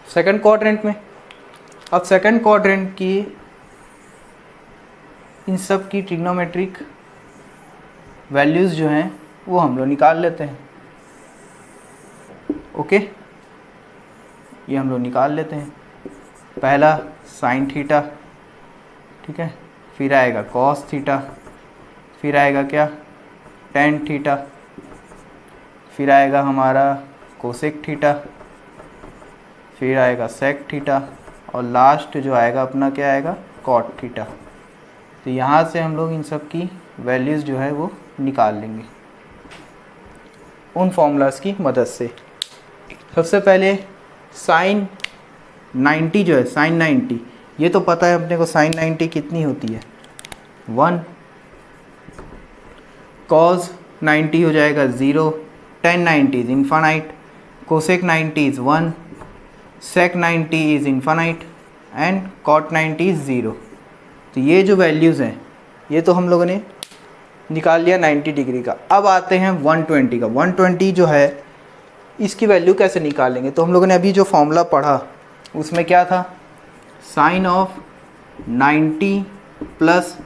सेकंड क्वाड्रेंट में। अब सेकंड क्वाड्रेंट की इन सब की ट्रिग्नोमेट्रिक वैल्यूज़ जो हैं वो हम लोग निकाल लेते हैं। ओके, ये हम लोग निकाल लेते हैं। पहला साइन थीटा, ठीक है, फिर आएगा कॉस थीटा, फिर आएगा क्या टेन थीटा, फिर आएगा हमारा कोसेक थीटा, फिर आएगा सेक थीटा और लास्ट जो आएगा अपना क्या आएगा कॉट थीटा। तो यहाँ से हम लोग इन सब की वैल्यूज़ जो है वो निकाल लेंगे उन फॉर्मूलाज की मदद से। सबसे पहले साइन 90 जो है, साइन 90 ये तो पता है अपने को, साइन 90 कितनी होती है 1, कॉस 90 हो जाएगा 0, tan 90 is infinite, cosec 90 is 1, sec 90 is infinite and cot 90 is 0। तो ये जो वैल्यूज़ हैं ये तो हम लोगों ने निकाल लिया 90 डिग्री का। अब आते हैं 120 का। 120 जो है इसकी वैल्यू कैसे निकालेंगे? तो हम लोगों ने अभी जो फॉर्मूला पढ़ा उसमें क्या था, sine of 90 plus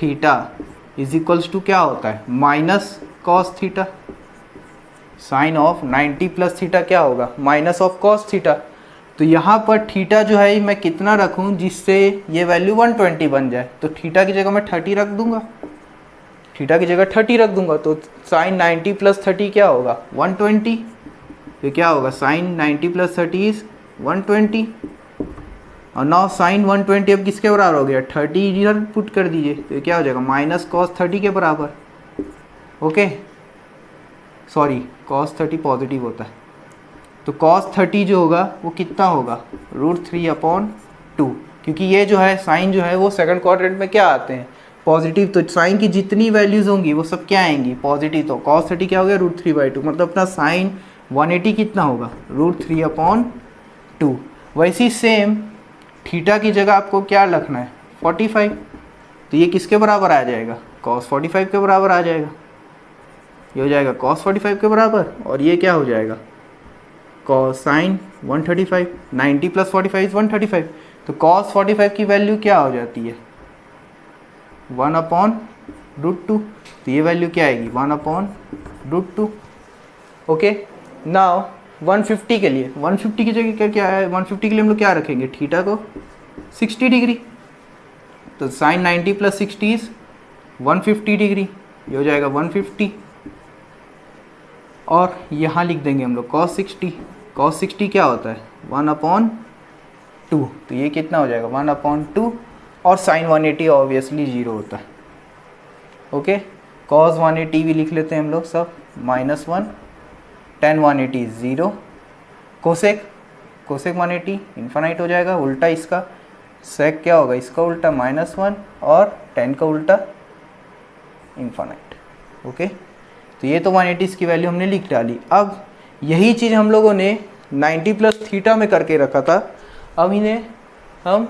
theta is equals to क्या होता है minus cos theta. Sine of 90 plus theta क्या होगा माइनस ऑफ कॉस थीटा। तो यहाँ पर थीटा जो है मैं कितना रखूँ जिससे ये वैल्यू 120 बन जाए? तो थीटा की जगह मैं 30 रख दूंगा, थीटा की जगह 30 रख दूंगा। तो साइन 90 प्लस 30 क्या होगा 120। तो क्या होगा साइन 90 प्लस 30 इज 120। और नाउ साइन 120 अब किसके बराबर हो गया 30 इधर पुट कर दीजिए। तो क्या हो जाएगा माइनस कॉस 30 के बराबर। ओके, सॉरी कॉस 30 पॉजिटिव होता है। तो कॉस 30 जो होगा वो कितना होगा √3/2, क्योंकि ये जो है साइन जो है वो सेकंड क्वाड्रेंट में क्या आते हैं पॉजिटिव। तो साइन की जितनी वैल्यूज़ होंगी वो सब क्या आएंगी पॉजिटिव। तो कॉस 30 क्या हो गया √3/2, मतलब अपना साइन 180 कितना होगा √3/2। वैसी सेम थीटा की जगह आपको क्या रखना है 45। तो ये किसके बराबर आ जाएगा cos 45 के बराबर आ जाएगा। ये हो जाएगा cos 45 के बराबर और ये क्या हो जाएगा cos साइन 135। 90 plus 45 is 135। तो cos 45 की वैल्यू क्या हो जाती है 1/√2। तो ये वैल्यू क्या आएगी 1/√2। ओके, नाउ 150 के लिए, 150 की जगह क्या है 150 के लिए हम लोग क्या रखेंगे थीटा को 60 डिग्री। तो साइन 90 प्लस 60 इज 150 डिग्री, ये हो जाएगा 150। और यहाँ लिख देंगे हम लोग cos 60। cos 60 क्या होता है 1/2। तो ये कितना हो जाएगा 1/2 और साइन 180 ऑब्वियसली 0 होता है। ओके, cos 180 भी लिख लेते हैं हम लोग सब -1, tan 180 0, कोसेक 180 इन्फानाइट हो जाएगा, उल्टा इसका सेक क्या होगा इसका उल्टा -1 और tan का उल्टा इन्फानाइट। ओके, तो ये तो 180 की वैल्यू हमने लिख डाली। अब यही चीज़ हम लोगों ने 90 प्लस थीटा में करके रखा था, अब इन्हें हम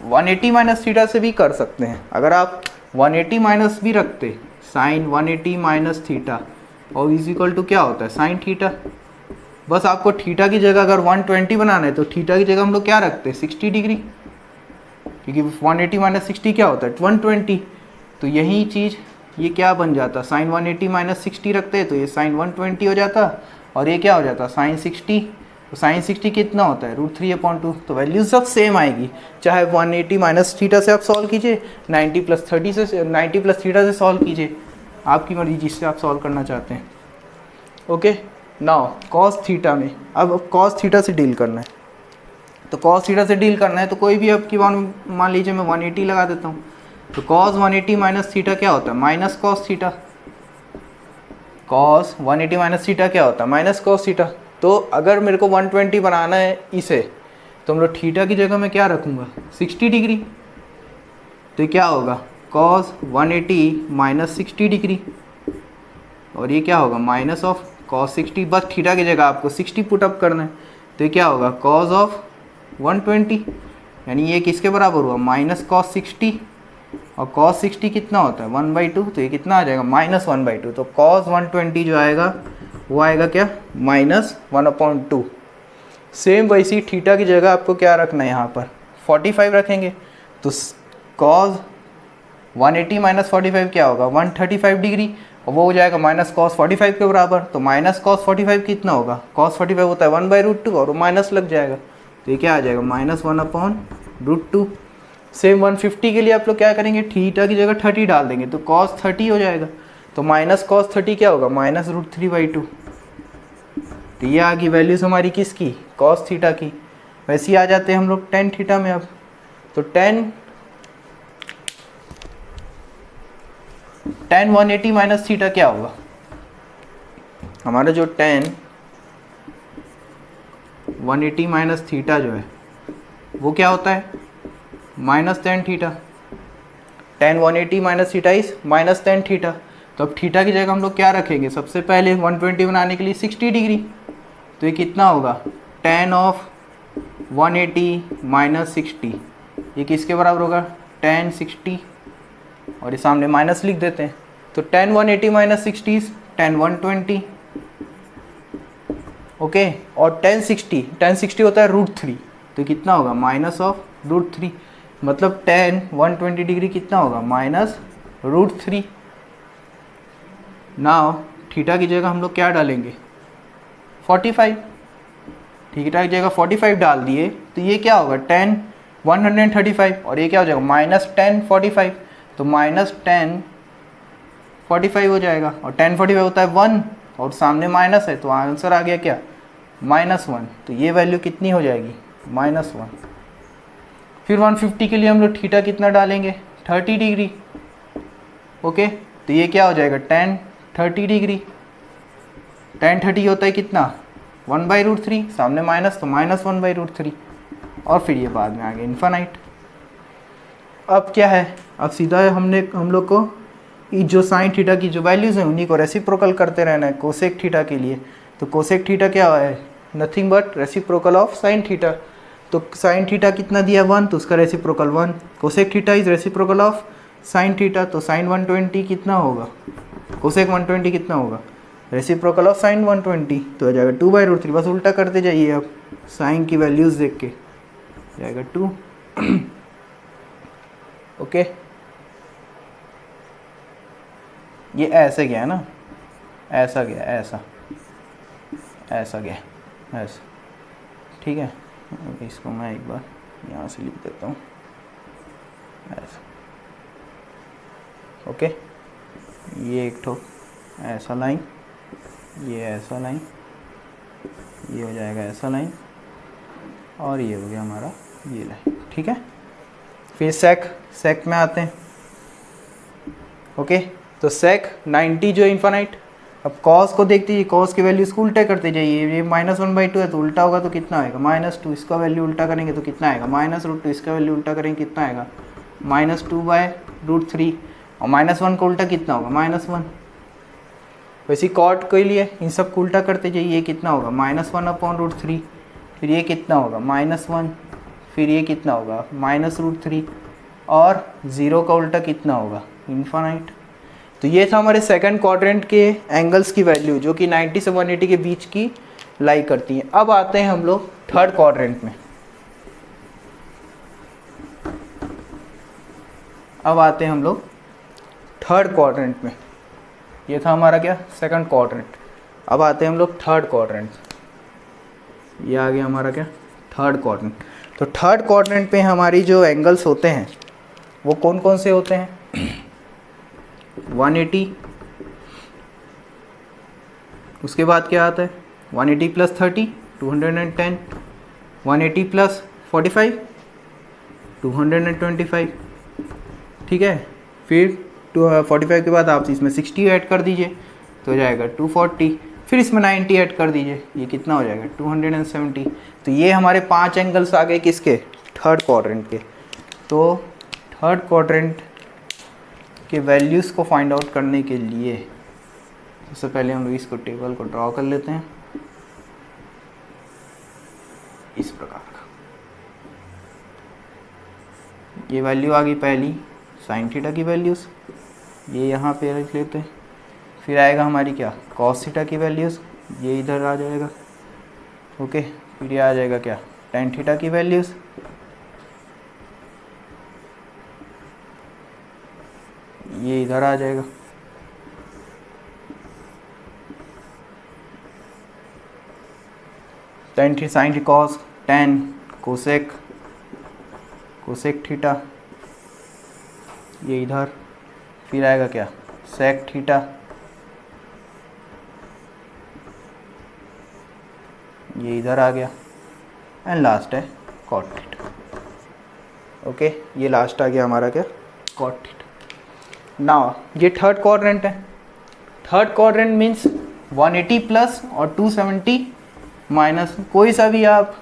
180 माइनस थीटा से भी कर सकते हैं। अगर आप 180 माइनस भी रखते साइन 180 माइनस थीटा और इज इक्वल टू क्या होता है साइन थीटा। बस आपको थीटा की जगह अगर 120 बनाना है तो थीटा की जगह हम लोग क्या रखते हैं 60 डिग्री, क्योंकि 180 माइनस 60 क्या होता है 120। तो यही चीज़ ये क्या बन जाता साइन 180 माइनस 60 रखते तो ये साइन 120 हो जाता और ये क्या हो जाता साइन 60। तो साइन 60 कितना होता है √3/2। तो वैल्यू सब सेम आएगी, चाहे 180 माइनस थीटा से आप सॉल्व कीजिए, 90 प्लस थीटा से सॉल्व कीजिए, आपकी मर्जी जिससे आप सॉल्व करना चाहते हैं। ओके, नाउ कॉस थीटा में अब कॉस थीटा से डील करना है। तो कॉस थीटा से डील करना है तो कोई भी आपकी मान लीजिए मैं 180 लगा देता हूँ। तो कॉस 180 माइनस थीटा क्या होता है minus cos theta. Cos 180 minus theta क्या होता है माइनस कॉस थीटा। तो अगर मेरे को 120 बनाना है इसे तो हम लोग थीटा की जगह मैं क्या रखूँगा 60 डिग्री। तो क्या होगा cos 180 माइनस 60 डिग्री, और ये क्या होगा माइनस ऑफ cos 60, बस थीटा की जगह आपको 60 पुट अप करना है, तो ये क्या होगा cos ऑफ 120, यानी ये किसके बराबर हुआ माइनस cos 60, और cos 60 कितना होता है 1/2, तो ये कितना आ जाएगा -1/2, तो cos 120 जो आएगा वो आएगा क्या -1/2। सेम वैसे ही थीटा की जगह आपको क्या रखना है यहाँ पर 45 रखेंगे, तो cos 180 माइनस 45 क्या होगा 135 डिग्री, और वो हो जाएगा माइनस cos 45 के बराबर, तो माइनस cos 45 कितना होगा cos 45 होता है 1/√2 और वो माइनस लग जाएगा, तो ये क्या आ जाएगा -1/√2। सेम 150 के लिए आप लोग क्या करेंगे थीटा की जगह 30 डाल देंगे, तो cos 30 हो जाएगा, तो माइनस cos 30 क्या होगा -√3/2। तो ये आ गई वैल्यूज़ हमारी किसकी cos थीटा की। वैसे ही आ जाते हैं हम लोग tan थीटा में अब, तो tan 180 माइनस थीटा क्या होगा, हमारा जो tan 180 माइनस थीटा जो है वो क्या होता है minus tan theta. tan 180 minus theta is minus tan theta, तो अब थीटा की जगह हम लोग क्या रखेंगे, सबसे पहले 120 बनाने के लिए 60 डिग्री, तो ये कितना होगा tan ऑफ 180 माइनस 60, ये किसके बराबर होगा tan 60, और ये सामने माइनस लिख देते हैं, तो tan 180 minus 60 is tan 120, okay, और tan 60 होता है √3, तो कितना होगा माइनस ऑफ √3, मतलब tan 120 डिग्री कितना होगा -√3। नाउ थीटा की जगह हम लोग क्या डालेंगे 45, थीटा की जगह 45 डाल दिए, तो ये क्या होगा tan 135, और ये क्या हो जाएगा -tan 45, तो -tan 45 हो जाएगा, और tan 45 होता है 1 और सामने माइनस है, तो आंसर आ गया क्या -1, तो ये वैल्यू कितनी हो जाएगी -1। फिर 150 के लिए हम लोग थीटा कितना डालेंगे 30 डिग्री, ओके, तो ये क्या हो जाएगा tan 30 डिग्री, tan 30 होता है कितना 1/√3, सामने माइनस तो -1/√3, और फिर ये बाद में आ गया इन्फानाइट। अब क्या है, अब सीधा हम लोग को ये जो साइन थीटा की जो वैल्यूज़ हैं उन्हीं को रेसिप्रोकल करते रहना है कोसेक थीटा के लिए। तो कोसेक थीटा क्या है nothing but reciprocal of sine theta, तो साइन थीटा कितना दिया 1, तो उसका reciprocal 1, cosec theta is reciprocal of sine theta, तो साइन 120 कितना होगा कोसेक 120 कितना होगा रेसिप्रोकल ऑफ साइन 120, तो हो जाएगा 2/√3, बस उल्टा करते जाइए अब साइन की वैल्यूज़ देख के जाएगा 2 ओके, ये ऐसे गया ना, ऐसा गया, ऐसा गया, ऐसा, ठीक है, इसको मैं एक बार यहाँ से लिख देता हूँ ऐसा, ओके, ये एक ठो ऐसा लाइन, ये ऐसा लाइन, ये हो जाएगा ऐसा लाइन, और ये हो गया हमारा ये लाइन, ठीक है। फिर सेक में आते हैं, ओके, तो सेक 90 जो इन्फानाइट, अब कॉस को देखते जाइए, कॉस की वैल्यू इसको उल्टा करते जाइए, ये -1/2 है तो उल्टा होगा तो कितना आएगा -2, इसका वैल्यू उल्टा करेंगे तो कितना आएगा -√2, इसका वैल्यू उल्टा करेंगे कितना आएगा -2/√3, और -1 का उल्टा कितना होगा -1। वैसे कॉट के लिए इन सब को उल्टा करते जाइए, ये कितना होगा -1/√3, फिर ये कितना होगा -1, फिर ये कितना होगा -√3, और 0 का उल्टा कितना होगा इन्फानाइट। तो ये था हमारे सेकंड क्वाड्रेंट के एंगल्स की वैल्यू जो कि 90 से 180 के बीच की लाई करती हैं। अब आते हैं हम लोग थर्ड क्वाड्रेंट में। ये था हमारा क्या सेकंड क्वाड्रेंट। अब आते हैं हम लोग थर्ड क्वाड्रेंट। ये आ गया हमारा क्या थर्ड क्वाड्रेंट। तो थर्ड क्वाड्रेंट पे हमारी जो एंगल्स होते हैं वो कौन कौन से होते हैं 180, उसके बाद क्या आता है 180 + 30 210, 180 + 45 225, ठीक है। फिर 45 के बाद आप इसमें 60 ऐड कर दीजिए तो हो जाएगा 240, फिर इसमें 90 ऐड कर दीजिए, ये कितना हो जाएगा 270। तो ये हमारे 5 एंगल्स आ गए किसके थर्ड क्वाड्रेंट के। तो थर्ड क्वाड्रेंट के वैल्यूज़ को फाइंड आउट करने के लिए सबसे पहले हम लोग इसको टेबल को ड्रॉ कर लेते हैं इस प्रकार का। ये वैल्यू आ गई पहली साइन थीटा की वैल्यूज़, ये यहाँ पे रख लेते हैं। फिर आएगा हमारी क्या कॉस थीटा की वैल्यूज़, ये इधर आ जाएगा। ओके, फिर ये आ जाएगा क्या टेन थीटा की वैल्यूज़, ये इधर आ जाएगा। टेन थी साइन थी कॉस, टेन कोसेक थीटा, ये इधर। फिर आएगा क्या सेक थीटा, ये इधर आ गया। एंड लास्ट है कॉट थीटा। ओके, ये लास्ट आ गया हमारा क्या कॉट थीटा। नाउ ये थर्ड क्वाड्रेंट है। थर्ड क्वाड्रेंट मीन्स 180 प्लस और 270 माइनस, कोई सा भी आप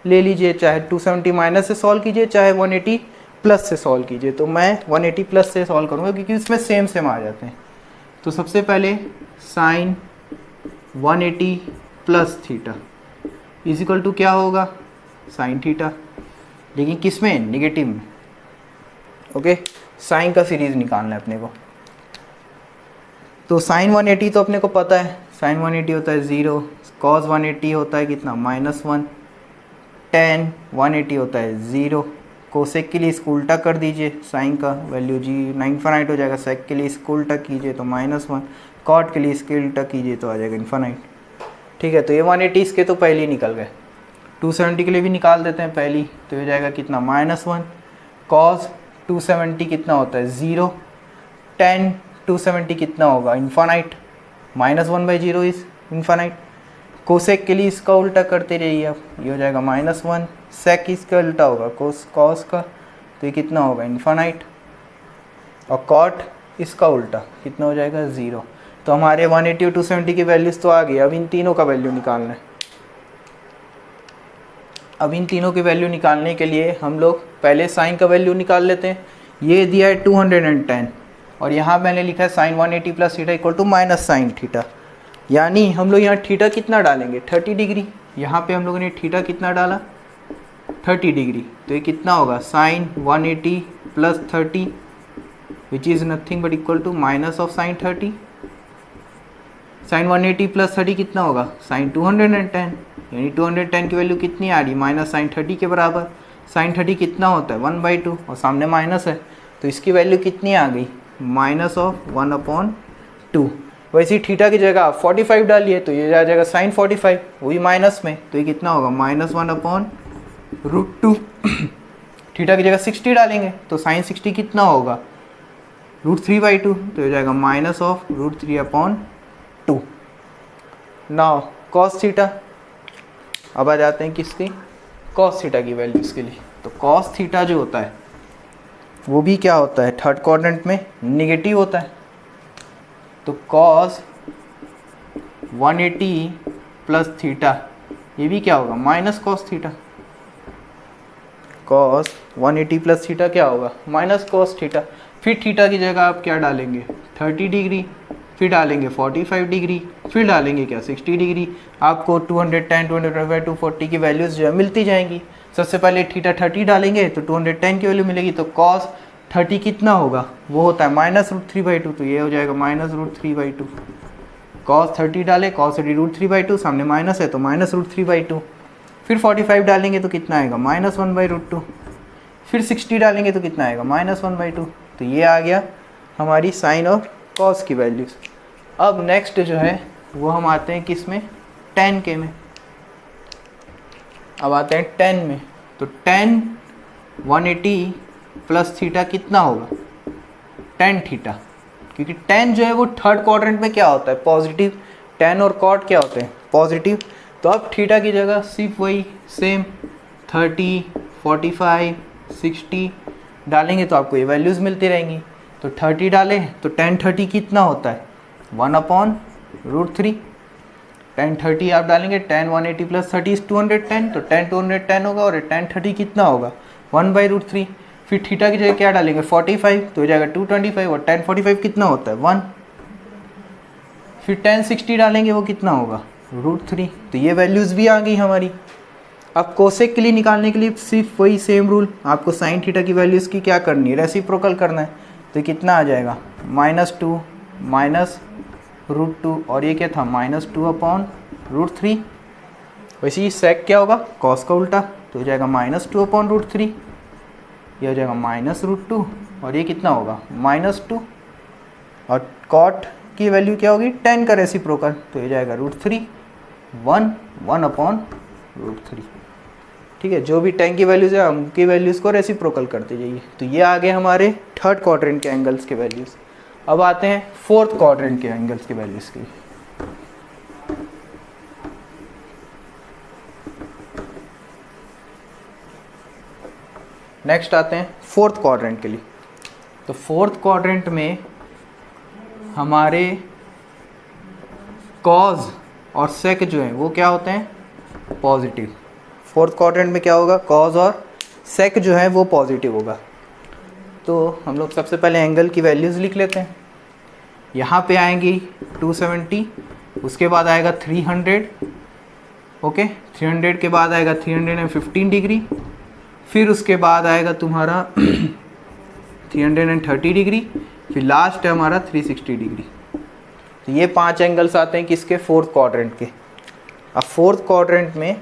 ले लीजिए, चाहे 270 माइनस से सॉल्व कीजिए चाहे 180 प्लस से सॉल्व कीजिए। तो मैं 180 प्लस से सॉल्व करूँगा क्योंकि इसमें सेम आ जाते हैं। तो सबसे पहले sine 180 plus theta is equal to क्या होगा साइन थीटा, लेकिन किस में निगेटिव में। ओके, साइन का सीरीज निकालना है अपने को। तो साइन 180 तो अपने को पता है, साइन 180 होता है 0, कॉस 180 होता है कितना -1, टेन 180 होता है 0। कोसेक के लिए इसको उल्टा कर दीजिए, साइन का वैल्यू जी इन्फानाइट हो जाएगा, सेक के लिए इसको उल्टा कीजिए तो -1, कॉट के लिए इसके उल्टा कीजिए तो आ जाएगा इन्फानाइट। ठीक है, तो ये 180 इसके तो पहले ही निकल गए। 270 के लिए भी निकाल देते हैं पहली, तो ये जाएगा कितना -1, कॉस 270 कितना होता है 0, टेन 270 कितना होगा इन्फानाइट, -1/0 इज इन्फानाइट। कोसेक के लिए इसका उल्टा करते रहिए आप, ये हो जाएगा -1, सेक इसका उल्टा होगा कॉस का, तो ये कितना होगा इन्फानाइट, और कॉट इसका उल्टा कितना हो जाएगा 0। तो हमारे 180 और 270 की वैल्यूज़ तो आ गई। अब इन तीनों का वैल्यू निकालना है। अब इन तीनों की वैल्यू निकालने के लिए हम लोग पहले साइन का वैल्यू निकाल लेते हैं। ये दिया है 210 और यहाँ मैंने लिखा है sine 180 plus theta equal to minus sine theta, यानी हम लोग यहाँ थीटा कितना डालेंगे 30 डिग्री। यहाँ पे हम लोगों ने थीटा कितना डाला 30 डिग्री, तो ये कितना होगा sine 180 plus 30 which is nothing but equal to minus of sine 30। Sine 180 plus 30 कितना होगा साइन 210, यानी 210 की वैल्यू कितनी आ रही माइनस साइन 30 के बराबर। साइन 30 कितना होता है 1/2 और सामने माइनस है, तो इसकी वैल्यू कितनी आ गई माइनस ऑफ 1/2। वैसे ही थीटा की जगह आप 45 डालिए तो ये आ जाएगा साइन 45, वही माइनस में, तो ये कितना होगा -1/√2। थीटा की जगह 60 डालेंगे तो साइन 60 कितना होगा √3/2, तो ये जाएगा minus of √3/2। Now cos theta, अब आ जाते हैं किसकी कॉस थीटा की वैल्यूज़ के लिए। तो कॉस थीटा जो होता है वो भी क्या होता है थर्ड क्वाड्रेंट में निगेटिव होता है। तो कॉस 180 प्लस थीटा ये भी क्या होगा minus cos theta. Cos 180 plus theta क्या होगा माइनस कॉस थीटा। फिर थीटा की जगह आप क्या डालेंगे 30 डिग्री, फिर डालेंगे 45 डिग्री, फिर डालेंगे क्या 60 डिग्री। आपको 210, 225, 240 की वैल्यूज़ जो है मिलती जाएंगी। सबसे पहले थीटा 30 डालेंगे तो 210 की वैल्यू मिलेगी, तो कॉस 30 कितना होगा वो होता है -√3/2, तो ये हो जाएगा -√3/2। कॉस 30 डाले कॉस 30 √3/2, सामने माइनस है तो -√3/2। फिर 45 डालेंगे तो कितना आएगा -1/√2। फिर 60 डालेंगे तो कितना आएगा -1/2। तो ये आ गया हमारी साइन और कॉस की वैल्यूज़। अब नेक्स्ट जो है वो हम आते हैं किस में tan के में। अब आते हैं tan में, तो tan 180 प्लस थीटा कितना होगा tan थीटा, क्योंकि tan जो है वो थर्ड क्वाड्रेंट में क्या होता है पॉजिटिव, tan और कॉट क्या होते हैं पॉजिटिव। तो अब थीटा की जगह सिर्फ वही सेम 30, 45, 60 डालेंगे तो आपको ये वैल्यूज़ मिलती रहेंगी। तो 30 डालें तो tan 30 कितना होता है 1/√3। tan 30 आप डालेंगे tan 180 प्लस 30 इज 210, तो tan 210 होगा और tan 30 कितना होगा 1/√3। फिर थीटा की जगह क्या डालेंगे 45, तो हो जाएगा 225, और tan 45 कितना होता है 1। फिर tan 60 डालेंगे, वो कितना होगा √3। तो ये वैल्यूज़ भी आ गई हमारी। अब कोसेक के लिए निकालने के लिए सिर्फ वही सेम रूल, आपको साइन थीटा की वैल्यूज़ की क्या करनी है, रेसिप्रोकल करना है। तो कितना आ जाएगा -2 माइनस √2, और ये क्या था -2/√3। वैसे ही सेक क्या होगा कॉस का उल्टा, तो हो जाएगा -2/√3, ये हो जाएगा -√2, और ये कितना होगा -2, और कॉट की वैल्यू क्या होगी tan का रेसिप्रोकल, तो ये जाएगा √3 1/√3। ठीक है, जो भी tan की वैल्यूज़ है उनकी वैल्यूज़ को रेसिप्रोकल करते जाइए। तो ये आ गए हमारे थर्ड क्वाड्रेंट के एंगल्स के वैल्यूज़। अब आते हैं फोर्थ क्वाड्रेंट के एंगल्स के वैल्यूज़ के लिए। नेक्स्ट आते हैं फोर्थ क्वाड्रेंट के लिए। तो फोर्थ क्वाड्रेंट में हमारे कॉज और सेक जो है वो क्या होते हैं पॉजिटिव। फोर्थ क्वाड्रेंट में क्या होगा कॉज और सेक जो है वो पॉजिटिव होगा। तो हम लोग सबसे पहले एंगल की वैल्यूज़ लिख लेते हैं। यहाँ पे आएंगी 270, उसके बाद आएगा 300, ओके 300 के बाद आएगा 315 डिग्री, फिर उसके बाद आएगा तुम्हारा 330 डिग्री, फिर लास्ट है हमारा 360 डिग्री। तो ये 5 एंगल्स आते हैं किसके फोर्थ क्वाड्रेंट के। अब फोर्थ क्वाड्रेंट में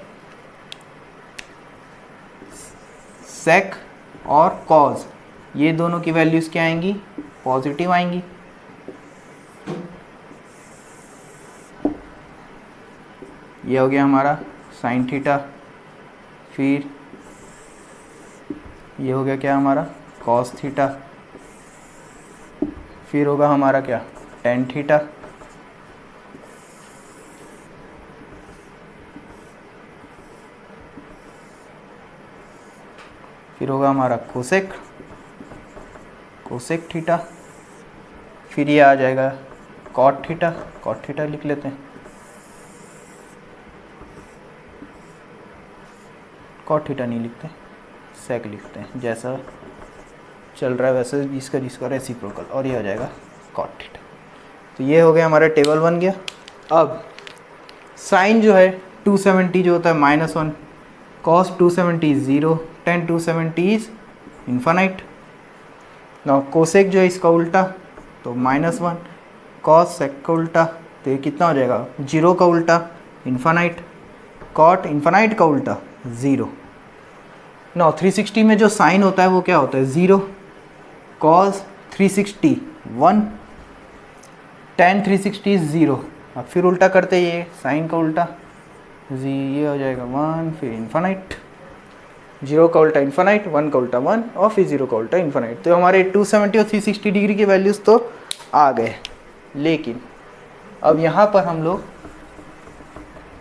सेक और कॉज ये दोनों की वैल्यूज़ क्या आएंगी पॉजिटिव आएंगी। ये हो गया हमारा साइन थीटा, फिर ये हो गया क्या हमारा कॉस थीटा, फिर होगा हमारा क्या टेन थीटा, फिर होगा हमारा कोसेक थीटा, फिर ये आ जाएगा कॉट थीटा लिख लेते हैं। कॉट थीटा नहीं लिखते, सेक लिखते हैं, जैसा चल रहा है वैसे जिसका रेसिप्रोकल, और ये हो जाएगा कॉट थीटा। तो ये हो गया हमारा टेबल बन गया। अब साइन जो है 270 जो होता है -1, cos 270 is 0, tan 270 is infinite. Now cosec जो है इसका उल्टा तो -1, कॉस सेक का उल्टा तो ये कितना हो जाएगा 0 का उल्टा इन्फानाइट, कॉट इन्फानाइट का उल्टा 0। नाउ 360 में जो साइन होता है वो क्या होता है 0, कॉस 360 1, tan 360 इज 0। अब फिर उल्टा करते ये साइन का उल्टा ये हो जाएगा 1, फिर इन्फानाइट, 0 का उल्टा इन्फानाइट, 1 का उल्टा 1, और फिर 0 का उल्टा इन्फानाइट। तो हमारे 270 और 360 डिग्री की वैल्यूज़ तो आ गए। लेकिन अब यहाँ पर हम लोग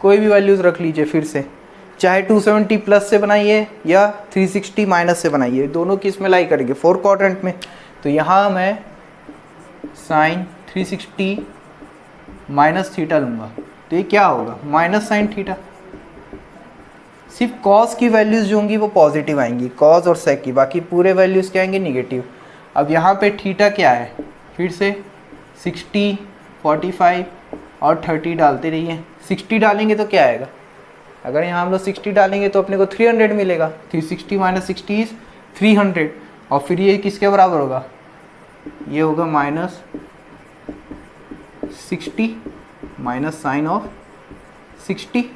कोई भी वैल्यूज़ रख लीजिए फिर से, चाहे 270 प्लस से बनाइए या 360 माइनस से बनाइए, दोनों की इसमें लाई करेंगे फोर्थ क्वाड्रेंट में। तो यहाँ मैं साइन 360 माइनस थीटा लूँगा, तो ये क्या होगा माइनस साइन थीटा। सिर्फ कॉस की वैल्यूज़ जो होंगी वो पॉजिटिव आएंगी, कॉस और सेक की, बाकी पूरे वैल्यूज़ क्या आएंगे निगेटिव। अब यहाँ पे थीटा क्या है, फिर से 60, 45 और 30 डालते रहिए। 60 डालेंगे तो क्या आएगा, अगर यहाँ हम लोग 60 डालेंगे तो अपने को 300 मिलेगा, 360 माइनस 60 इज 300, और फिर ये किसके बराबर होगा, ये होगा -60 माइनस साइन ऑफ 60, तो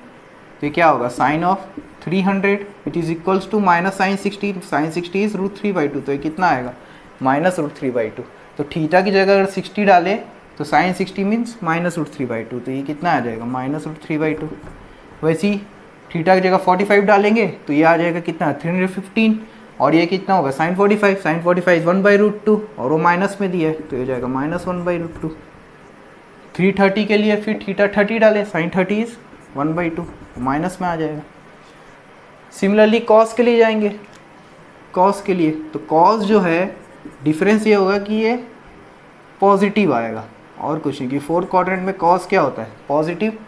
ये क्या होगा sine of 300 it is equals to minus sine 60, sine 60 is √3/2, तो ये कितना आएगा -√3/2। तो थीटा की जगह अगर 60 डाले तो साइन 60 मीन्स -√3/2, तो ये कितना आ जाएगा -√3/2। वैसे ही थीटा की जगह 45 डालेंगे तो ये आ जाएगा कितना 315, और ये कितना होगा साइन 45, साइन 45 1/√2, और वो माइनस में दिया है तो ये हो जाएगा -1/√2। 330 के लिए फिर थीटा 30 डालें, साइन 30 इज 1/2, माइनस में आ जाएगा। सिमिलरली कॉस के लिए जाएंगे, कॉस के लिए तो कॉस जो है डिफरेंस ये होगा कि ये पॉजिटिव आएगा और कुछ नहीं, कि फोर्थ क्वाड्रेंट में कॉस क्या होता है पॉजिटिव।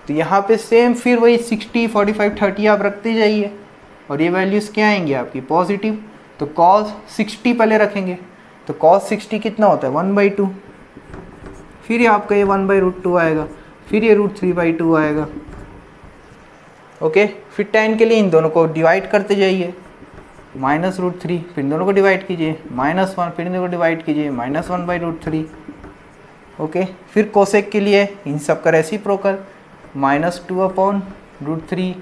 तो यहाँ पे सेम फिर वही 60, 45, 30 आप रखते जाइए और ये वैल्यूज़ क्या आएंगी आपकी पॉजिटिव। तो cos 60 पहले रखेंगे, तो cos 60 कितना होता है 1/2, फिर ये आपका ये 1/√2 आएगा, फिर ये √3/2 आएगा। ओके, फिर tan के लिए इन दोनों को डिवाइड करते जाइए, -√3, फिर इन दोनों को डिवाइड कीजिए, -1, फिर इन दोनों को डिवाइड कीजिए, -1/√3। ओके, फिर कोसेक के लिए इन सब का रेसिप्रोकल, -2/√3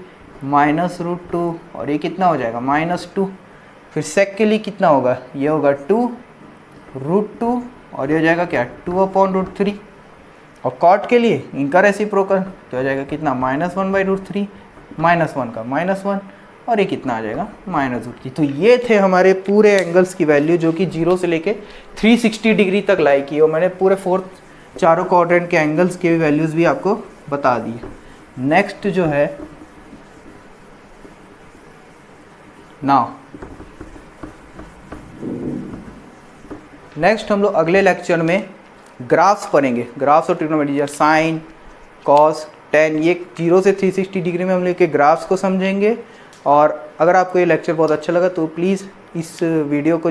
-√2, और ये कितना हो जाएगा -2। फिर सेक के लिए कितना होगा, ये होगा 2√2, और ये हो जाएगा क्या 2/√3। और कॉट के लिए इनका रेसिप्रोकल तो हो जाएगा कितना -1/√3, -1 का -1, और ये कितना आ जाएगा -√3। तो ये थे हमारे पूरे एंगल्स की वैल्यू जो कि 0 से लेके 360 डिग्री तक लाई की, और मैंने पूरे चारों क्वाड्रेंट के एंगल्स के वैल्यूज़ भी आपको बता दी। नेक्स्ट जो है नेक्स्ट हम लोग अगले लेक्चर में ग्राफ्स पढ़ेंगे, ग्राफ्स और ट्रिग्नोमेट्री, साइन, कॉस, टेन, ये 0 से 360 डिग्री में हम लोग के ग्राफ्स को समझेंगे। और अगर आपको ये लेक्चर बहुत अच्छा लगा तो प्लीज़ इस वीडियो को